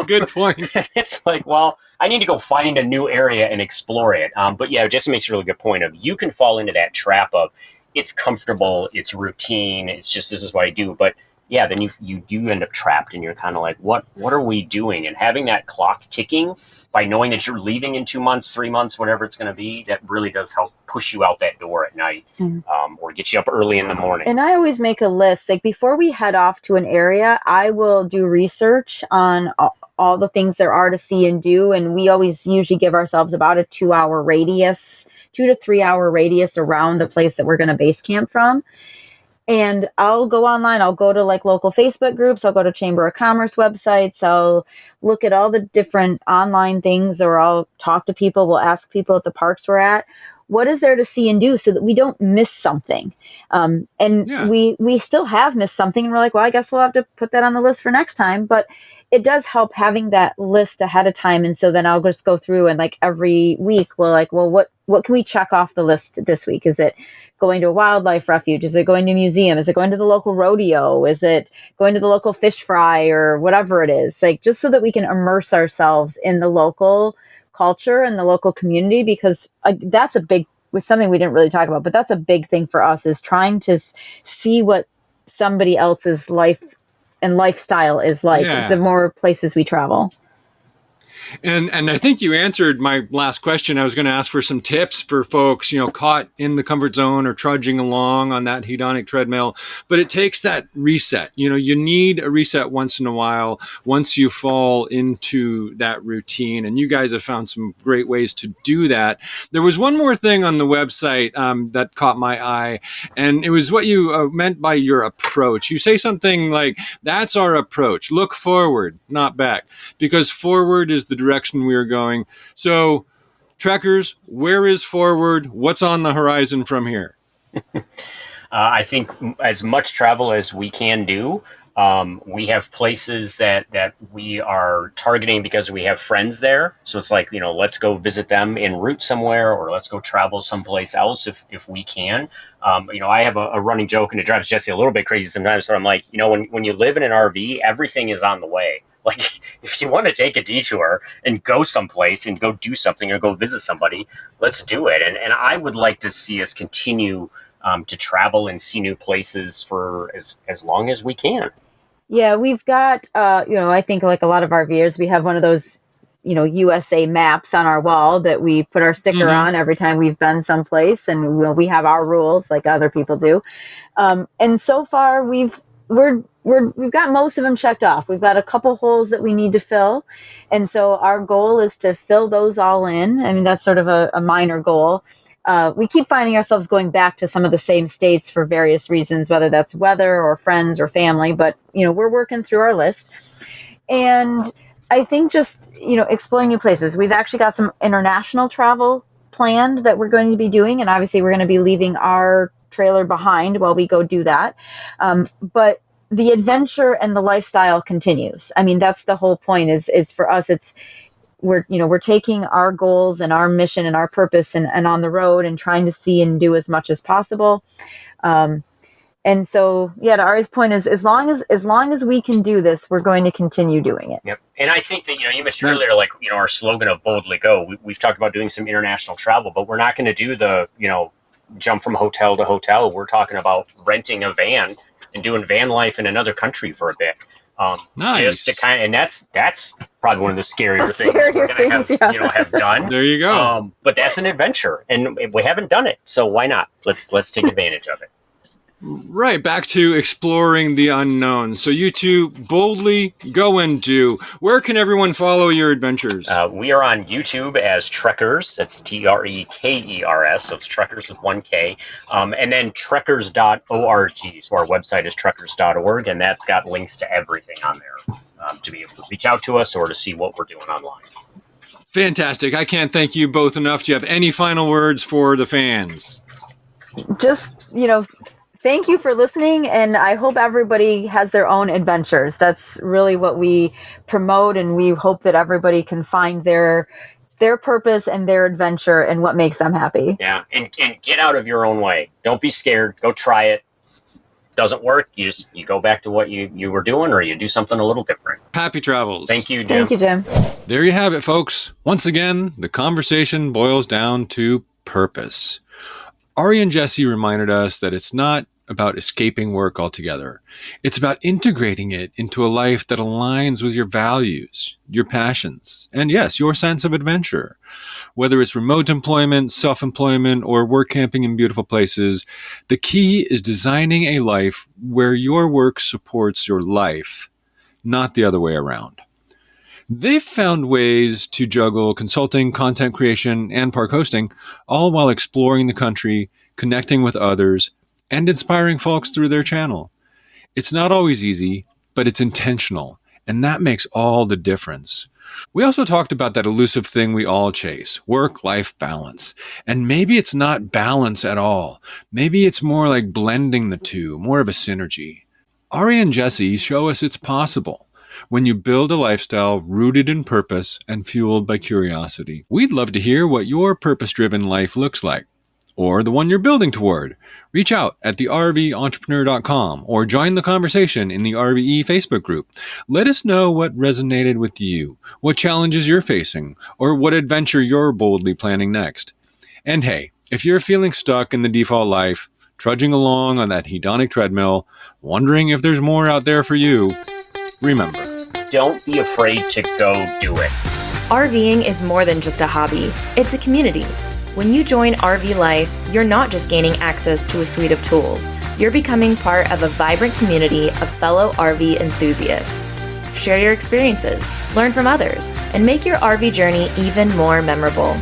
Good point. It's like, well, I need to go find a new area and explore it. But yeah, Jesse makes a really good point of, you can fall into that trap of, it's comfortable, it's routine, it's just, this is what I do. But yeah, then you do end up trapped, and you're kind of like, what are we doing? And having that clock ticking by knowing that you're leaving in 2 months, 3 months, whatever it's going to be, that really does help push you out that door at night, or get you up early in the morning. And I always make a list. Like, before we head off to an area, I will do research on all the things there are to see and do. And we always usually give ourselves about a 2-hour radius, 2 to 3 hour radius around the place that we're going to base camp from. And I'll go online. I'll go to, like, local Facebook groups. I'll go to Chamber of Commerce websites. I'll look at all the different online things, or I'll talk to people. We'll ask people at the parks we're at, what is there to see and do, so that we don't miss something. We still have missed something, and we're like, well, I guess we'll have to put that on the list for next time. But it does help having that list ahead of time. And so then I'll just go through, and, like, every week we're like, well, what can we check off the list this week? Is it going to a wildlife refuge? Is it going to a museum? Is it going to the local rodeo? Is it going to the local fish fry, or whatever it is? Like, just so that we can immerse ourselves in the local culture and the local community, because that's was something we didn't really talk about, but that's a big thing for us, is trying to see what somebody else's life and lifestyle is like, the more places we travel. And I think you answered my last question. I was going to ask for some tips for folks, caught in the comfort zone or trudging along on that hedonic treadmill. But it takes that reset. You need a reset once in a while, once you fall into that routine. And you guys have found some great ways to do that. There was one more thing on the website that caught my eye, and it was what you meant by your approach. You say something like, that's our approach. Look forward, not back, because forward is the direction we are going. So, trekkers, where is forward? What's on the horizon from here? I think as much travel as we can do. We have places that we are targeting because we have friends there. So it's like, let's go visit them en route somewhere, or let's go travel someplace else if we can. I have a running joke, and it drives Jesse a little bit crazy sometimes. So I'm like, when you live in an RV, everything is on the way. Like, if you want to take a detour and go someplace and go do something or go visit somebody, let's do it. And I would like to see us continue to travel and see new places for as long as we can. Yeah, we've got, I think, like a lot of RVers, we have one of those, USA maps on our wall that we put our sticker on every time we've been someplace. And we have our rules like other people do. And so far we've got most of them checked off. We've got a couple holes that we need to fill. And so our goal is to fill those all in. I mean, that's sort of a minor goal. we keep finding ourselves going back to some of the same states for various reasons, whether that's weather or friends or family. But, we're working through our list. And I think just, exploring new places. We've actually got some international travel planned that we're going to be doing. And obviously we're going to be leaving our trailer behind while we go do that. But the adventure and the lifestyle continues. I mean, that's the whole point is for us, we're taking our goals and our mission and our purpose and on the road and trying to see and do as much as possible. And so, to Ari's point is as long as we can do this, we're going to continue doing it. Yep. And I think that, you mentioned earlier, our slogan of boldly go, we've talked about doing some international travel, but we're not going to do the, jump from hotel to hotel. We're talking about renting a van and doing van life in another country for a bit. Nice. Just to and that's probably one of the scarier things we're going to have done. There you go. But that's an adventure, and we haven't done it, so why not? Let's take advantage of it. Right, back to exploring the unknown. So you two boldly go and do. Where can everyone follow your adventures? We are on YouTube as Trekkers. That's Trekkers. So it's Trekkers with 1K. And then trekkers.org. So our website is trekkers.org, and that's got links to everything on there to be able to reach out to us or to see what we're doing online. Fantastic. I can't thank you both enough. Do you have any final words for the fans? Just, thank you for listening, and I hope everybody has their own adventures. That's really what we promote, and we hope that everybody can find their purpose and their adventure and what makes them happy. Yeah, and get out of your own way. Don't be scared. Go try it. Doesn't work, you go back to what you were doing, or you do something a little different. Happy travels. Thank you, Jim. Thank you, Jim. There you have it, folks. Once again, the conversation boils down to purpose. Ari and Jessie reminded us that it's not about escaping work altogether. It's about integrating it into a life that aligns with your values, your passions, and yes, your sense of adventure. Whether it's remote employment, self-employment, or work camping in beautiful places, the key is designing a life where your work supports your life, not the other way around. They've found ways to juggle consulting, content creation, and park hosting, all while exploring the country, connecting with others, and inspiring folks through their channel. It's not always easy, but it's intentional, and that makes all the difference. We also talked about that elusive thing we all chase, work-life balance. And maybe it's not balance at all. Maybe it's more like blending the two, more of a synergy. Ari and Jessie show us it's possible when you build a lifestyle rooted in purpose and fueled by curiosity. We'd love to hear what your purpose-driven life looks like, or the one you're building toward. Reach out at the RVEntrepreneur.com or join the conversation in the RVE Facebook group. Let us know what resonated with you, what challenges you're facing, or what adventure you're boldly planning next. And hey, if you're feeling stuck in the default life, trudging along on that hedonic treadmill, wondering if there's more out there for you, remember, don't be afraid to go do it. RVing is more than just a hobby. It's a community. When you join RV Life, you're not just gaining access to a suite of tools. You're becoming part of a vibrant community of fellow RV enthusiasts. Share your experiences, learn from others, and make your RV journey even more memorable.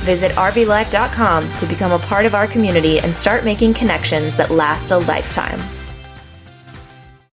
Visit rvlife.com to become a part of our community and start making connections that last a lifetime.